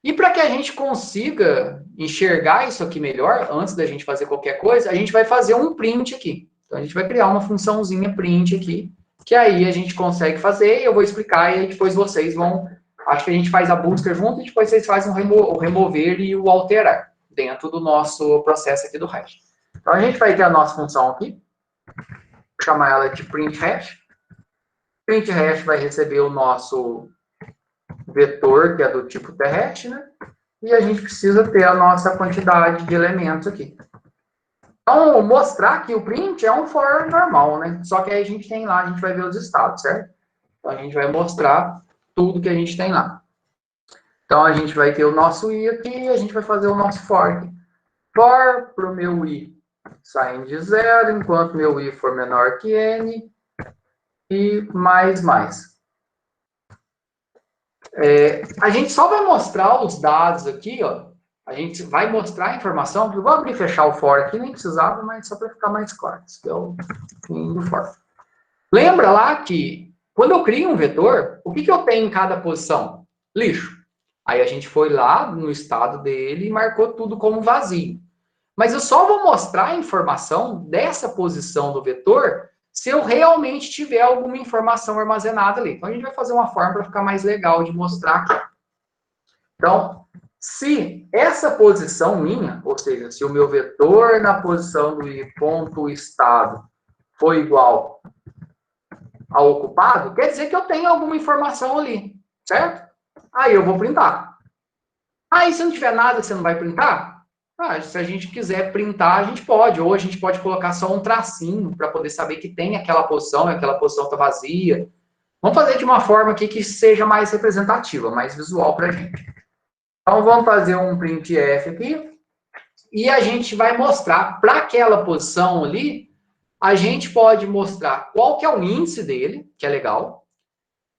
E para que a gente consiga enxergar isso aqui melhor, antes da gente fazer qualquer coisa, a gente vai fazer um print aqui. Então, a gente vai criar uma funçãozinha print aqui, que aí a gente consegue fazer, e eu vou explicar, e aí depois vocês vão... Acho que a gente faz a busca junto, e depois vocês fazem o remover e o alterar, dentro do nosso processo aqui do hash. Então, a gente vai ter a nossa função aqui, chamar ela de print hash. Print hash vai receber o nosso vetor, que é do tipo terrestre, né? E a gente precisa ter a nossa quantidade de elementos aqui. Então, mostrar que o print é um for normal, né? Só que aí a gente tem lá, a gente vai ver os estados, certo? Então, a gente vai mostrar tudo que a gente tem lá. Então, a gente vai ter o nosso i aqui e a gente vai fazer o nosso for aqui. For para o meu i saindo de 0, enquanto meu i for menor que n, e mais. A gente só vai mostrar os dados aqui, ó. A gente vai mostrar a informação. Eu vou abrir e fechar o for aqui, nem precisava, mas só para ficar mais claro. Esse aqui é o fim do for. Lembra lá que quando eu crio um vetor, o que eu tenho em cada posição? Lixo. Aí a gente foi lá no estado dele e marcou tudo como vazio. Mas eu só vou mostrar a informação dessa posição do vetor se eu realmente tiver alguma informação armazenada ali. Então, a gente vai fazer uma forma para ficar mais legal de mostrar aqui. Então, se essa posição minha, ou seja, se o meu vetor na posição do i ponto estado for igual ao ocupado, quer dizer que eu tenho alguma informação ali, certo? Aí eu vou printar. Aí, se não tiver nada, você não vai printar? Se a gente quiser printar, a gente pode. Ou a gente pode colocar só um tracinho para poder saber que tem aquela posição está vazia. Vamos fazer de uma forma aqui que seja mais representativa, mais visual para a gente. Então, vamos fazer um printf aqui. E a gente vai mostrar para aquela posição ali, a gente pode mostrar qual que é o índice dele, que é legal.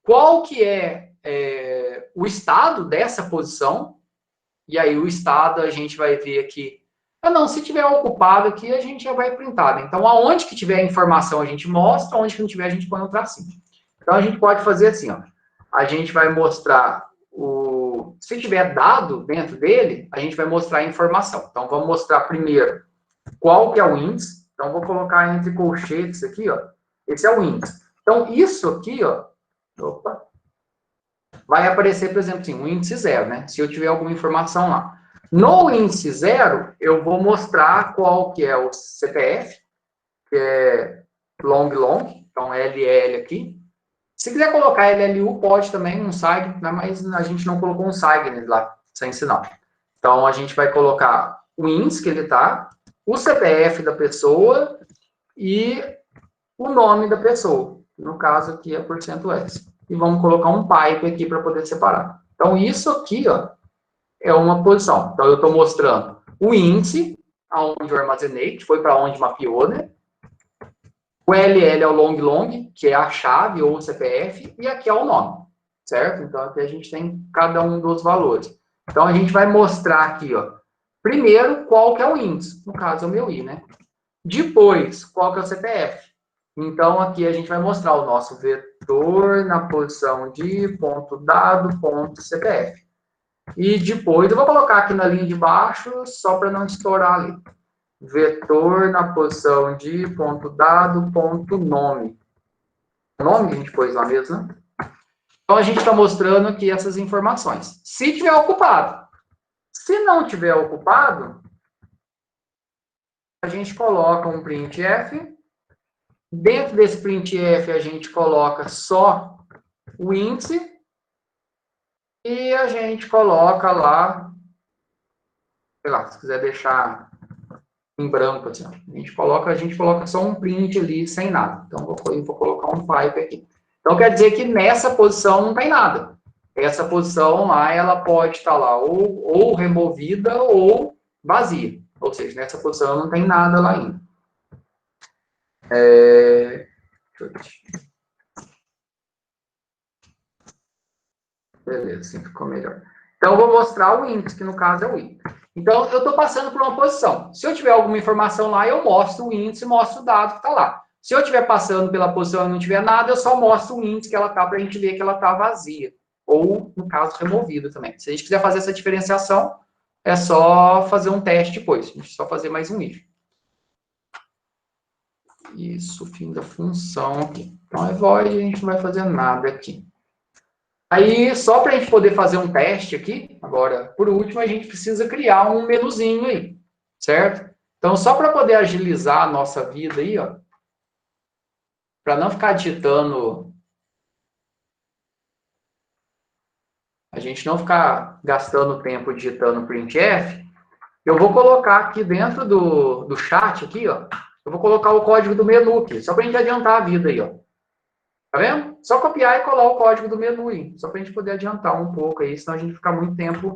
Qual que é o estado dessa posição. E aí o estado a gente vai ver aqui. Se tiver ocupado aqui, a gente já vai printar. Né? Então, aonde que tiver informação, a gente mostra. Onde que não tiver, a gente põe um tracinho. Então, a gente pode fazer assim, ó. A gente vai mostrar se tiver dado dentro dele, a gente vai mostrar a informação. Então, vamos mostrar primeiro qual que é o índice. Então, vou colocar entre colchetes aqui, ó. Esse é o índice. Então, isso aqui, ó. Vai aparecer, por exemplo, assim, um índice 0, né? Se eu tiver alguma informação lá. No índice 0, eu vou mostrar qual que é o CPF, que é long, então LL aqui. Se quiser colocar LLU, pode também, um SAG, né, mas a gente não colocou um SAG lá, sem sinal. Então, a gente vai colocar o índice que ele está, o CPF da pessoa e o nome da pessoa. No caso aqui é %S. E vamos colocar um pipe aqui para poder separar. Então, isso aqui, ó, é uma posição. Então, eu estou mostrando o índice, aonde eu armazenei, que foi para onde mapeou, né? O LL é o long, que é a chave ou o CPF, e aqui é o nome, certo? Então, aqui a gente tem cada um dos valores. Então, a gente vai mostrar aqui, ó, primeiro, qual que é o índice. No caso, é o meu I, né? Depois, qual que é o CPF. Então, aqui a gente vai mostrar o nosso vetor na posição de ponto dado, ponto CPF. E depois, eu vou colocar aqui na linha de baixo, só para não estourar ali. Vetor na posição de ponto dado, ponto nome. O nome que a gente pôs lá mesmo, né? Então, a gente está mostrando aqui essas informações. Se tiver ocupado. Se não tiver ocupado, a gente coloca um printf. Dentro desse printf, a gente coloca só o índice. E a gente coloca lá, sei lá, se quiser deixar em branco, assim, a gente coloca só um print ali, sem nada. Então, eu vou colocar um pipe aqui. Então, quer dizer que nessa posição não tem nada. Essa posição lá, ela pode estar lá ou removida ou vazia. Ou seja, nessa posição não tem nada lá ainda. Beleza, assim ficou melhor. Então, eu vou mostrar o índice, que no caso é o I. Então, eu estou passando por uma posição. Se eu tiver alguma informação lá, eu mostro o índice e mostro o dado que está lá. Se eu estiver passando pela posição e não tiver nada, eu só mostro o índice que ela está para a gente ver que ela está vazia. Ou, no caso, removida também. Se a gente quiser fazer essa diferenciação, é só fazer um teste depois. A gente só fazer mais um if. Isso, fim da função aqui. Então, é void, a gente não vai fazer nada aqui. Aí, só para a gente poder fazer um teste aqui, agora, por último, a gente precisa criar um menuzinho aí, certo? Então, só para poder agilizar a nossa vida aí, ó, para não ficar digitando, a gente não ficar gastando tempo digitando printf, eu vou colocar aqui dentro do chat aqui, ó, eu vou colocar o código do menu aqui, só para a gente adiantar a vida aí, ó. Tá vendo? Só copiar e colar o código do menu aí, só para a gente poder adiantar um pouco aí, senão a gente fica muito tempo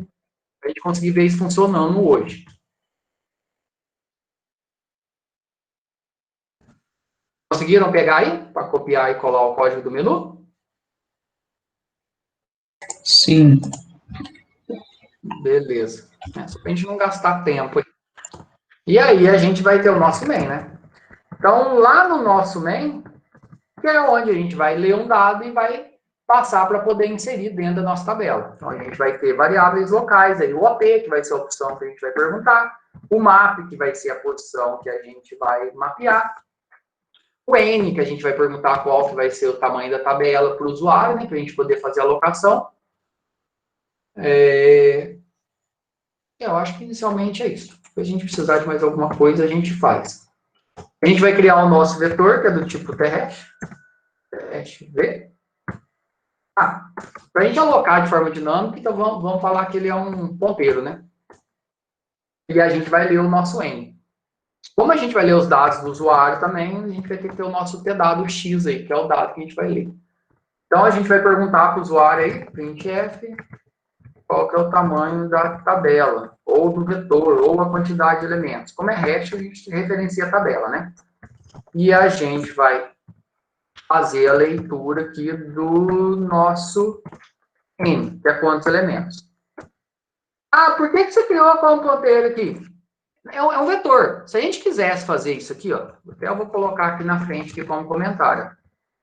para a gente conseguir ver isso funcionando hoje. Conseguiram pegar aí? Para copiar e colar o código do menu? Sim. Beleza. Só para a gente não gastar tempo. E aí a gente vai ter o nosso main, né? Então, lá no nosso main, que é onde a gente vai ler um dado e vai passar para poder inserir dentro da nossa tabela. Então, a gente vai ter variáveis locais, aí o OP, que vai ser a opção que a gente vai perguntar, o map, que vai ser a posição que a gente vai mapear, o N, que a gente vai perguntar qual que vai ser o tamanho da tabela para o usuário, né, para a gente poder fazer a alocação. Eu acho que inicialmente é isso. Se a gente precisar de mais alguma coisa, a gente faz. A gente vai criar o nosso vetor, que é do tipo terrestre. Terrestre V. Para a gente alocar de forma dinâmica, então vamos falar que ele é um ponteiro, né? E a gente vai ler o nosso N. Como a gente vai ler os dados do usuário também, a gente vai ter que ter o nosso tdado X aí, que é o dado que a gente vai ler. Então, a gente vai perguntar para o usuário aí, printf, qual que é o tamanho da tabela, ou do vetor, ou a quantidade de elementos. Como é hash, a gente referencia a tabela, né? E a gente vai fazer a leitura aqui do nosso N, que é quantos elementos. Por que você criou a ponteiro aqui? É um vetor. Se a gente quisesse fazer isso aqui, ó, até eu vou colocar aqui na frente aqui como comentário.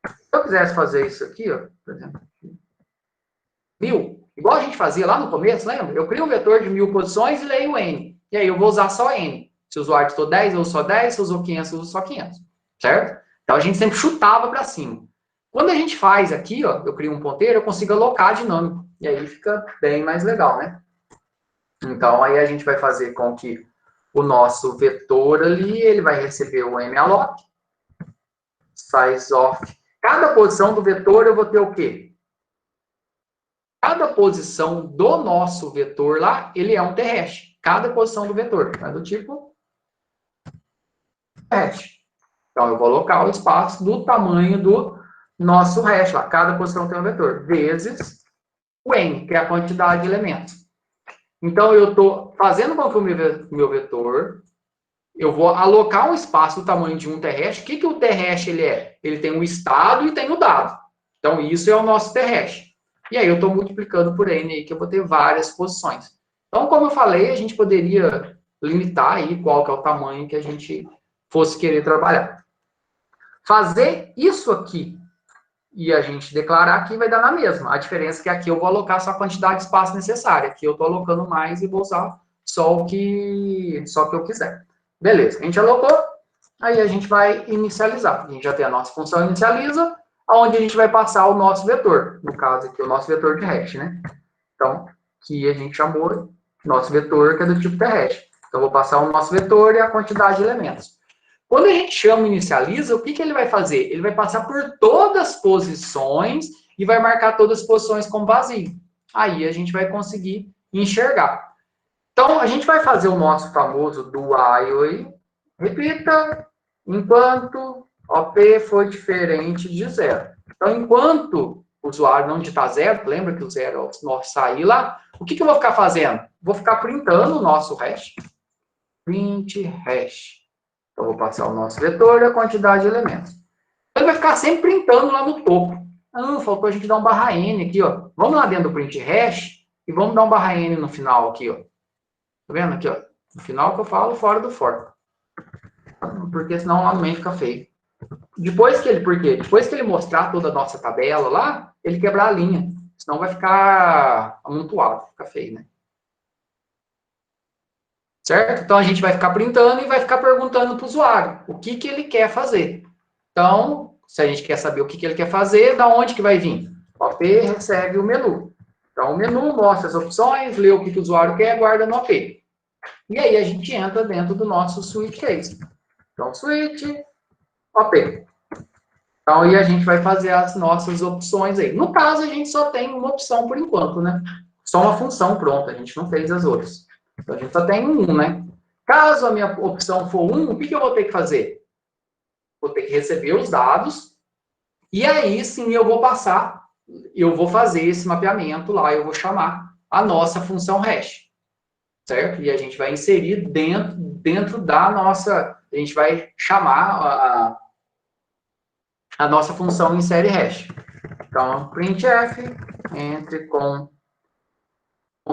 Se eu quisesse fazer isso aqui, ó, por exemplo, 1000, igual a gente fazia lá no começo, lembra? Eu crio um vetor de 1000 posições e leio o N. E aí eu vou usar só N. Se o usuário usou 10, eu uso só 10. Se usou 500, eu uso só 500. Certo? Então a gente sempre chutava para cima. Quando a gente faz aqui, ó, eu crio um ponteiro, eu consigo alocar dinâmico. E aí fica bem mais legal, né? Então, aí a gente vai fazer com que o nosso vetor ali, ele vai receber o malloc, size of. Cada posição do vetor eu vou ter o quê? Cada posição do nosso vetor lá, ele é um t-hash. Cada posição do vetor. É do tipo hash. Então, eu vou alocar o espaço do tamanho do nosso hash lá. Cada posição tem um vetor. Vezes o n, que é a quantidade de elementos. Então, eu estou fazendo com que o meu vetor, eu vou alocar um espaço do tamanho de um t-hash. O que o t-hash ele é? Ele tem o estado e tem o dado. Então, isso é o nosso t-hash. E aí, eu estou multiplicando por n aí, que eu vou ter várias posições. Então, como eu falei, a gente poderia limitar aí qual que é o tamanho que a gente fosse querer trabalhar. Fazer isso aqui e a gente declarar aqui vai dar na mesma. A diferença é que aqui eu vou alocar só a quantidade de espaço necessária. Aqui eu estou alocando mais e vou usar só o que eu quiser. Beleza, a gente alocou, aí a gente vai inicializar. A gente já tem a nossa função inicializa, onde a gente vai passar o nosso vetor. No caso aqui, o nosso vetor de hash, né? Então, que a gente chamou nosso vetor, que é do tipo t-hash. Então, eu vou passar o nosso vetor e a quantidade de elementos. Quando a gente chama inicializa, o que ele vai fazer? Ele vai passar por todas as posições e vai marcar todas as posições como vazio. Aí a gente vai conseguir enxergar. Então, a gente vai fazer o nosso famoso do while. Repita, enquanto OP for diferente de zero. Então, enquanto o usuário não digitar zero, lembra que o zero é o nosso sair lá, o que eu vou ficar fazendo? Vou ficar printando o nosso hash. Print hash. Então, vou passar o nosso vetor e a quantidade de elementos. Ele vai ficar sempre printando lá no topo. Ah, faltou a gente dar um barra N aqui, ó. Vamos lá dentro do print hash e vamos dar um barra N no final aqui, ó. Tá vendo aqui, ó? No final que eu falo fora do for. Porque senão lá no meio fica feio. Depois que ele mostrar toda a nossa tabela lá, ele quebrar a linha. Senão vai ficar amontoado, fica feio, né? Certo? Então, a gente vai ficar printando e vai ficar perguntando para o usuário o que ele quer fazer. Então, se a gente quer saber o que ele quer fazer, da onde que vai vir? O OP recebe o menu. Então, o menu mostra as opções, lê o que o usuário quer, guarda no OP. E aí, a gente entra dentro do nosso switch case. Então, switch, OP. Então, aí a gente vai fazer as nossas opções aí. No caso, a gente só tem uma opção por enquanto, né? Só uma função pronta, a gente não fez as outras. Então, a gente só tem um, né? Caso a minha opção for um, o que eu vou ter que fazer? Vou ter que receber os dados, e aí sim eu vou fazer esse mapeamento lá, eu vou chamar a nossa função hash, certo? E a gente vai inserir dentro da nossa, a gente vai chamar a nossa função insere hash. Então, printf, entre com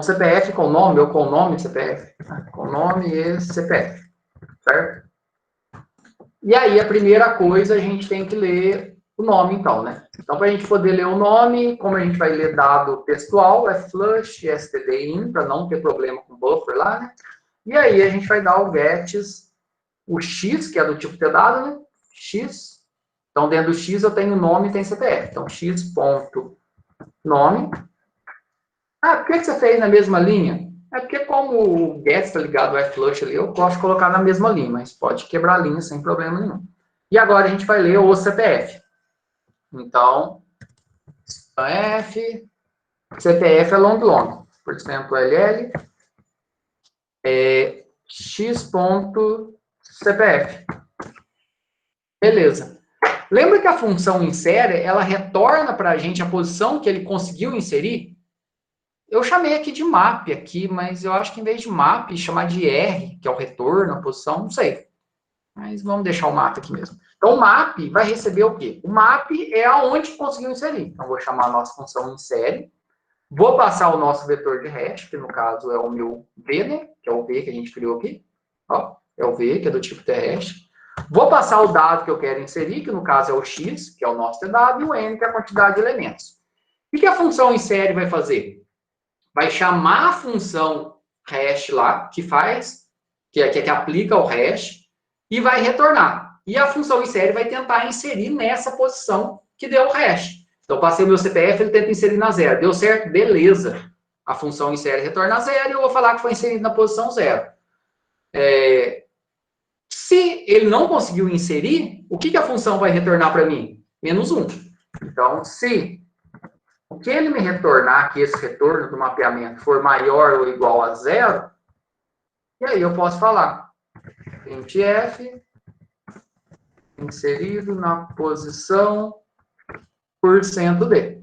CPF, com nome, ou com nome CPF, com nome e CPF, certo? E aí, a primeira coisa, a gente tem que ler o nome, então, né? Então, para a gente poder ler o nome, como a gente vai ler dado textual, é flush stdin, para não ter problema com buffer lá, né? E aí, a gente vai dar o gets, o x, que é do tipo ter dado, né? X. Então, dentro do x, eu tenho nome e tem CPF. Então, x.nome. Ah, por que você fez na mesma linha? É porque como o get está ligado ao flush ali, eu posso colocar na mesma linha, mas pode quebrar a linha sem problema nenhum. E agora a gente vai ler o CPF. Então, CPF é long. Por exemplo, LL é x.cpf. Beleza. Lembra que a função insere, ela retorna para a gente a posição que ele conseguiu inserir? Eu chamei aqui de map aqui, mas eu acho que em vez de map, chamar de R, que é o retorno, a posição, não sei. Mas vamos deixar o map aqui mesmo. Então, o map vai receber o quê? O map é aonde conseguiu inserir. Então, vou chamar a nossa função insere. Vou passar o nosso vetor de hash, que no caso é o meu V, né? Que é o V que a gente criou aqui. Ó, é o V, que é do tipo thash. Vou passar o dado que eu quero inserir, que no caso é o x, que é o nosso dado, e o n, que é a quantidade de elementos. O que a função insere vai fazer? Vai chamar a função hash lá, que aplica o hash, e vai retornar. E a função insere vai tentar inserir nessa posição que deu o hash. Então, passei o meu CPF, ele tenta inserir na zero. Deu certo? Beleza. a função em série retorna 0 e eu vou falar que foi inserido na posição 0. Se ele não conseguiu inserir, o que a função vai retornar para mim? Menos 1. Então, se o que ele me retornar, que esse retorno do mapeamento for maior ou igual a 0, e aí eu posso falar printf inserido na posição %d.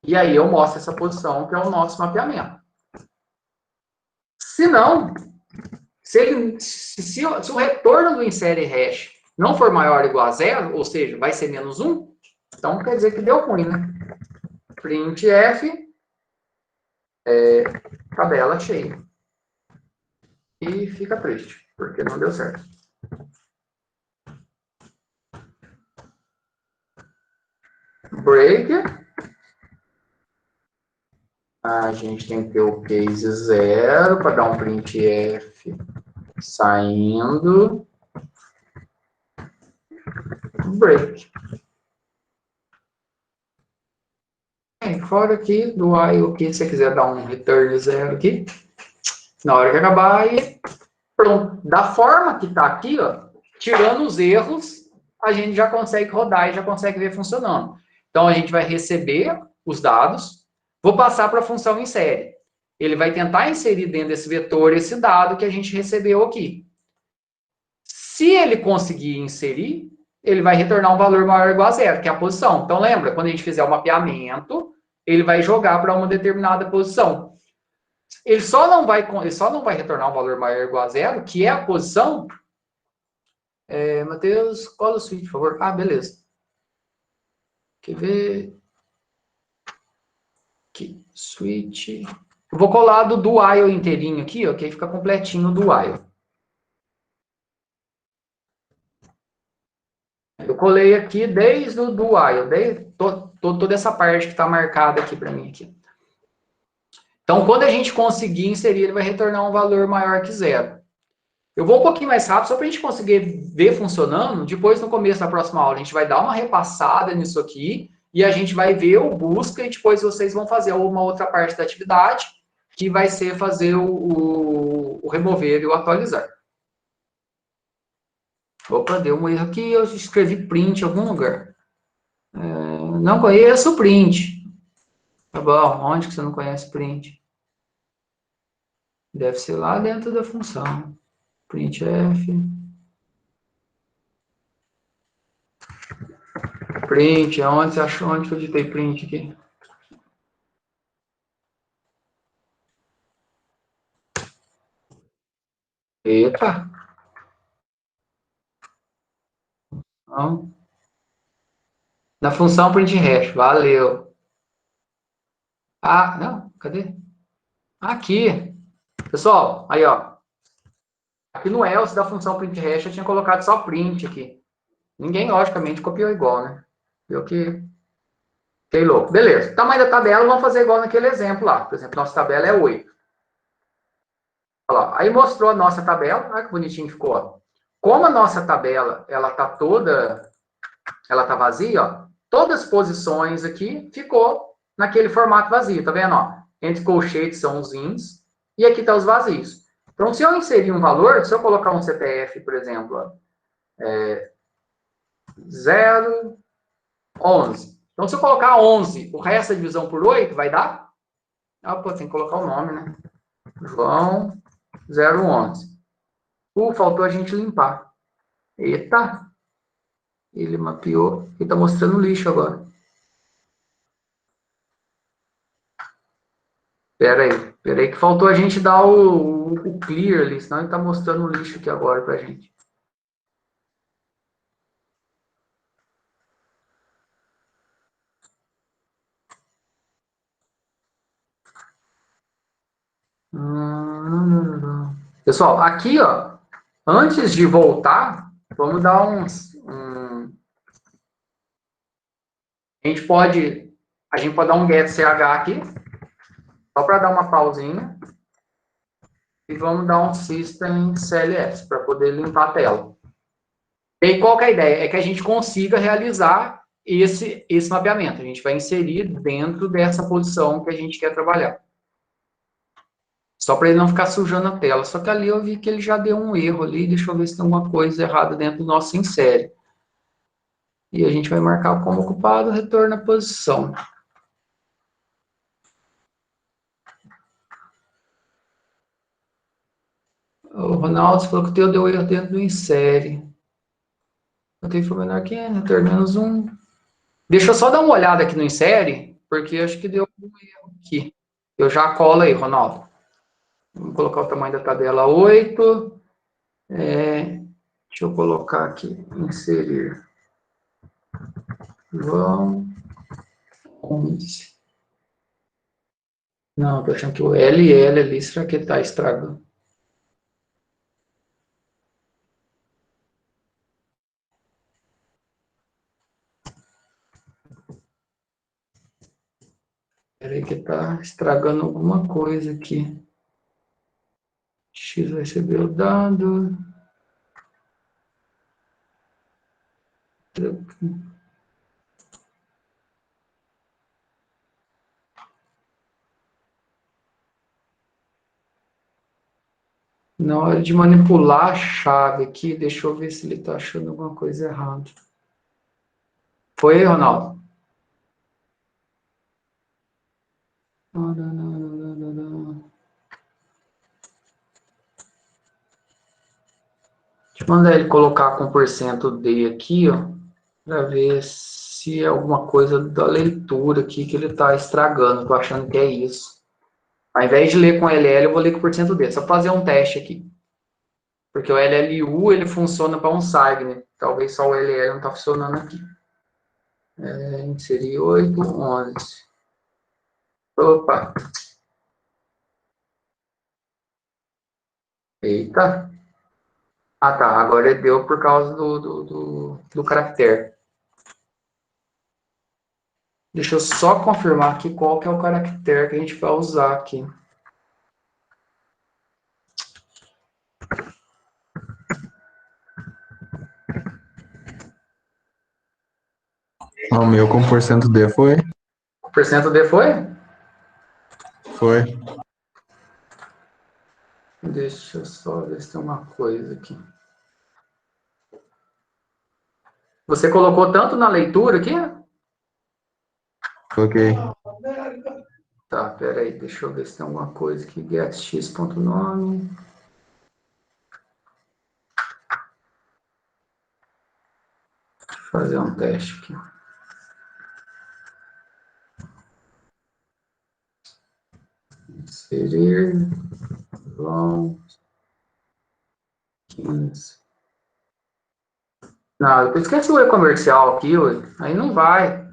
E aí eu mostro essa posição, que é o nosso mapeamento. Se não, se o retorno do insere hash não for maior ou igual a 0, ou seja, vai ser menos 1, então quer dizer que deu ruim, né? Printf tabela cheia. E fica triste, porque não deu certo. Break. A gente tem que ter o case 0 para dar um printf saindo. Break. Fora aqui do while, que se você quiser dar um return 0 aqui, na hora que acabar, aí pronto. Da forma que está aqui, ó, tirando os erros, a gente já consegue rodar e já consegue ver funcionando. Então, a gente vai receber os dados, vou passar para a função insere. Ele vai tentar inserir dentro desse vetor esse dado que a gente recebeu aqui. Se ele conseguir inserir, ele vai retornar um valor maior ou igual a 0, que é a posição. Então, lembra, quando a gente fizer o mapeamento, ele vai jogar para uma determinada posição. Ele só não vai retornar um valor maior ou igual a 0, que é a posição. Matheus, cola o switch, por favor. Ah, beleza. Quer ver? Aqui, switch. Eu vou colar do while inteirinho aqui, ó, que aí fica completinho do while. Eu colei aqui desde o do while, toda essa parte que está marcada aqui para mim. Aqui. Então, quando a gente conseguir inserir, ele vai retornar um valor maior que 0. Eu vou um pouquinho mais rápido, só para a gente conseguir ver funcionando. Depois, no começo da próxima aula, a gente vai dar uma repassada nisso aqui e a gente vai ver o busca e depois vocês vão fazer uma outra parte da atividade, que vai ser fazer o remover e o atualizar. Opa, deu um erro aqui, eu escrevi print em algum lugar. Não conheço print. Tá bom, onde que você não conhece print? Deve ser lá dentro da função. Printf. Print, aonde você achou? Onde que eu digitei print aqui? Eita. Não. Na função print hash, valeu. Ah, não, cadê? Aqui. Pessoal, aí, ó. Aqui no else da função print hash eu tinha colocado só print aqui. Ninguém, logicamente, copiou igual, né? Eu que... Fiquei louco. Beleza. Tamanho da tabela, vamos fazer igual naquele exemplo lá. Por exemplo, nossa tabela é 8. Olha lá. Aí mostrou a nossa tabela. Olha que bonitinho ficou. Ó. Como a nossa tabela, ela tá vazia, ó. Todas as posições aqui ficou naquele formato vazio, tá vendo? Ó? Entre colchetes são os ins e aqui tá os vazios. Então, se eu inserir um valor, se eu colocar um CPF, por exemplo, ó, 0, 11. Então, se eu colocar 11, o resto da divisão por 8, vai dar? Ah, pô, tem que colocar o nome, né? João 011. Faltou a gente limpar. Eita! Ele mapeou. Ele tá mostrando lixo agora. Pera aí que faltou a gente dar o clear ali, senão ele tá mostrando o lixo aqui agora pra gente. Pessoal, aqui, ó, antes de voltar, vamos dar a gente pode dar um get ch aqui, só para dar uma pausinha. E vamos dar um system cls para poder limpar a tela. E aí, qual que é a ideia? É que a gente consiga realizar esse mapeamento. A gente vai inserir dentro dessa posição que a gente quer trabalhar. Só para ele não ficar sujando a tela. Só que ali eu vi que ele já deu um erro ali. Deixa eu ver se tem alguma coisa errada dentro do nosso insere. E a gente vai marcar como ocupado, retorno à posição. O Ronaldo falou que o teu deu erro dentro do insere. Eu tenho que menor que retorno menos um. Deixa eu só dar uma olhada aqui no insere, porque acho que deu um erro aqui. Eu já colo aí, Ronaldo. Vamos colocar o tamanho da tabela 8. Deixa eu colocar aqui, inserir. Vão 11. Não, tô achando que o LL ali, será que tá estragando? Peraí que tá estragando alguma coisa aqui. X vai receber o dado. Na hora de manipular a chave aqui, deixa eu ver se ele tá achando alguma coisa errada. Foi, Ronaldo? Deixa eu mandar ele colocar com %D aqui, ó, para ver se é alguma coisa da leitura aqui que ele está estragando. Tô achando que é isso. Ao invés de ler com LL, eu vou ler com %D. Só fazer um teste aqui. Porque o LLU, ele funciona para um SAG, né? Talvez só o LL não está funcionando aqui. Inserir 8, 11. Opa. Eita. Ah, tá. Agora deu por causa do caractere. Deixa eu só confirmar aqui qual que é o caractere que a gente vai usar aqui. O meu com %D foi? O %D foi? Foi. Deixa eu só ver se tem uma coisa aqui. Você colocou tanto na leitura aqui? Coloquei. Tá, peraí, deixa eu ver se tem alguma coisa aqui. getX.nome. Deixa eu fazer um teste aqui. Inserir. Vão. 15. Não, eu esqueci o e-comercial aqui, aí não vai.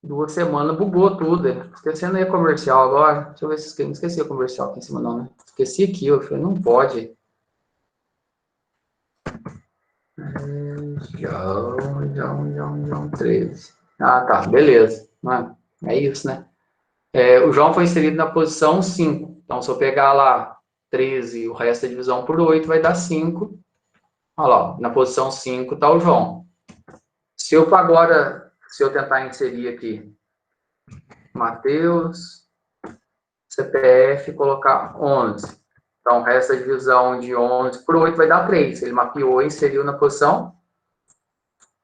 2 semanas bugou tudo. Esquecendo o e-comercial agora. Deixa eu ver se não esqueci o comercial aqui em cima, não, né? Esqueci aqui, eu falei, não pode. João 13. Ah, tá, beleza. É isso, né? O João foi inserido na posição 5. Então, se eu pegar lá 13 e o resto da divisão por 8, vai dar 5. Olha lá, na posição 5 está o João. Se eu tentar inserir aqui Mateus, CPF, colocar 11. Então, o resto da divisão de 11 por 8 vai dar 3. Ele mapeou e inseriu na posição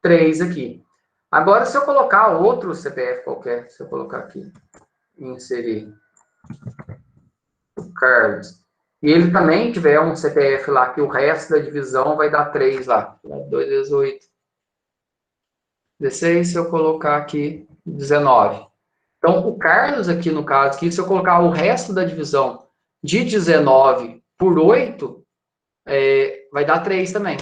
3 aqui. Agora, se eu colocar outro CPF qualquer, se eu colocar aqui, inserir o Carlos, e ele também tiver um CPF lá, que o resto da divisão vai dar 3 lá. 2 vezes 8. 16, se eu colocar aqui 19. Então, o Carlos aqui, no caso, aqui, se eu colocar o resto da divisão de 19 por 8, vai dar 3 também.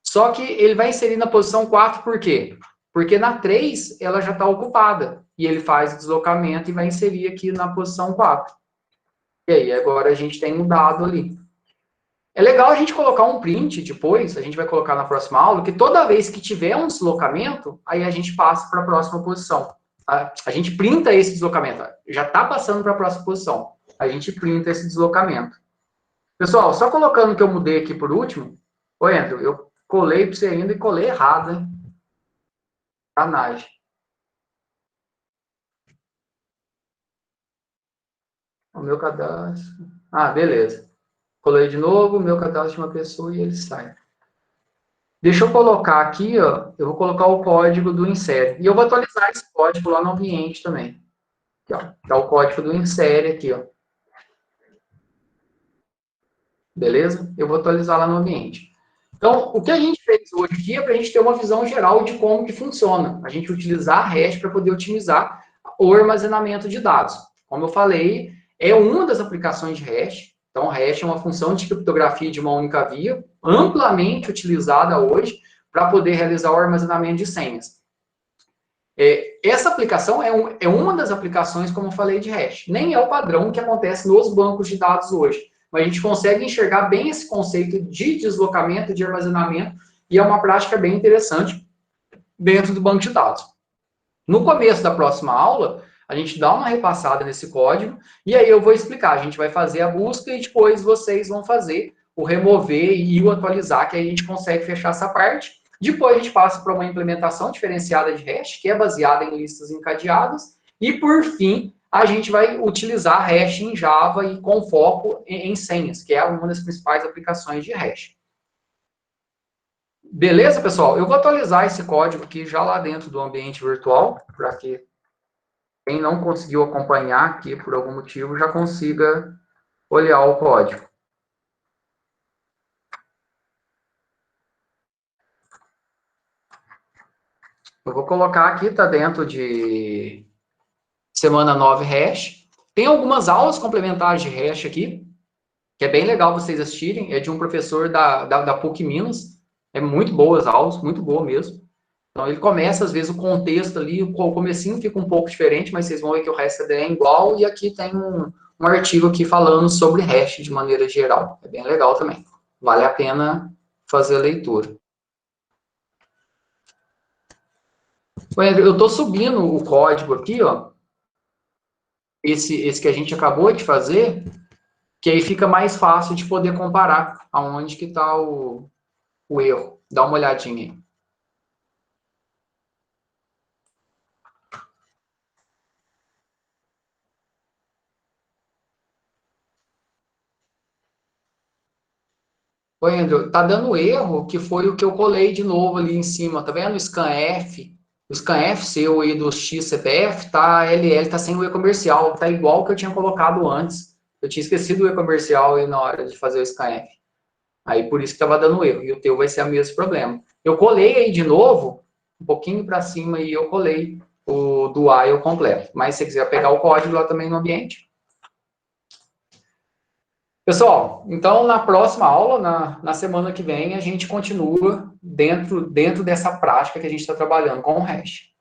Só que ele vai inserir na posição 4, por quê? Porque na 3, ela já está ocupada. E ele faz o deslocamento e vai inserir aqui na posição 4. E aí, agora a gente tem um dado ali. É legal a gente colocar um print depois, a gente vai colocar na próxima aula, que toda vez que tiver um deslocamento, aí a gente passa para a próxima posição. A gente printa esse deslocamento. Já está passando para a próxima posição. A gente printa esse deslocamento. Pessoal, só colocando que eu mudei aqui por último. Ô, Andrew, eu colei para você ainda e colei errado, hein? Sacanagem. O meu cadastro. Ah, beleza. Colei de novo, meu cadastro de uma pessoa e ele sai. Deixa eu colocar aqui, ó. Eu vou colocar o código do insere. E eu vou atualizar esse código lá no ambiente também. Aqui, ó. Tá o código do insere aqui, ó. Beleza? Eu vou atualizar lá no ambiente. Então, o que a gente fez hoje aqui é para a gente ter uma visão geral de como que funciona. A gente utilizar a REST para poder otimizar o armazenamento de dados. Como eu falei, é uma das aplicações de REST. Então, REST é uma função de criptografia de uma única via, amplamente utilizada hoje para poder realizar o armazenamento de senhas. Essa aplicação é uma das aplicações, como eu falei, de REST. Nem é o padrão que acontece nos bancos de dados hoje. Mas a gente consegue enxergar bem esse conceito de deslocamento, de armazenamento, e é uma prática bem interessante dentro do banco de dados. No começo da próxima aula, a gente dá uma repassada nesse código, e aí eu vou explicar. A gente vai fazer a busca e depois vocês vão fazer o remover e o atualizar, que aí a gente consegue fechar essa parte. Depois a gente passa para uma implementação diferenciada de REST, que é baseada em listas encadeadas, e por fim, a gente vai utilizar REST em Java e com foco em senhas, que é uma das principais aplicações de REST. Beleza, pessoal? Eu vou atualizar esse código aqui já lá dentro do ambiente virtual, para que quem não conseguiu acompanhar aqui por algum motivo já consiga olhar o código. Eu vou colocar aqui, está dentro de semana 9 REST. Tem algumas aulas complementares de REST aqui, que é bem legal vocês assistirem. É de um professor da PUC Minas. É muito boas aulas, muito boa mesmo. Então, ele começa, às vezes, o contexto ali, o comecinho fica um pouco diferente, mas vocês vão ver que o resto é igual. E aqui tem um artigo aqui falando sobre REST de maneira geral. É bem legal também. Vale a pena fazer a leitura. Eu estou subindo o código aqui, ó. Esse que a gente acabou de fazer, que aí fica mais fácil de poder comparar aonde que está o erro. Dá uma olhadinha aí. Oi, Andrew, tá dando erro, que foi o que eu colei de novo ali em cima, tá vendo? O scanf, seu aí do XCPF, tá LL, tá sem o e-comercial, tá igual que eu tinha colocado antes. Eu tinha esquecido o e-comercial aí na hora de fazer o scanf. Aí por isso que tava dando erro, e o teu vai ser o mesmo problema. Eu colei aí de novo, um pouquinho para cima, e eu colei o do while completo. Mas se você quiser pegar o código lá também no ambiente. Pessoal, então na próxima aula, na semana que vem, a gente continua dentro dessa prática que a gente está trabalhando com o REST.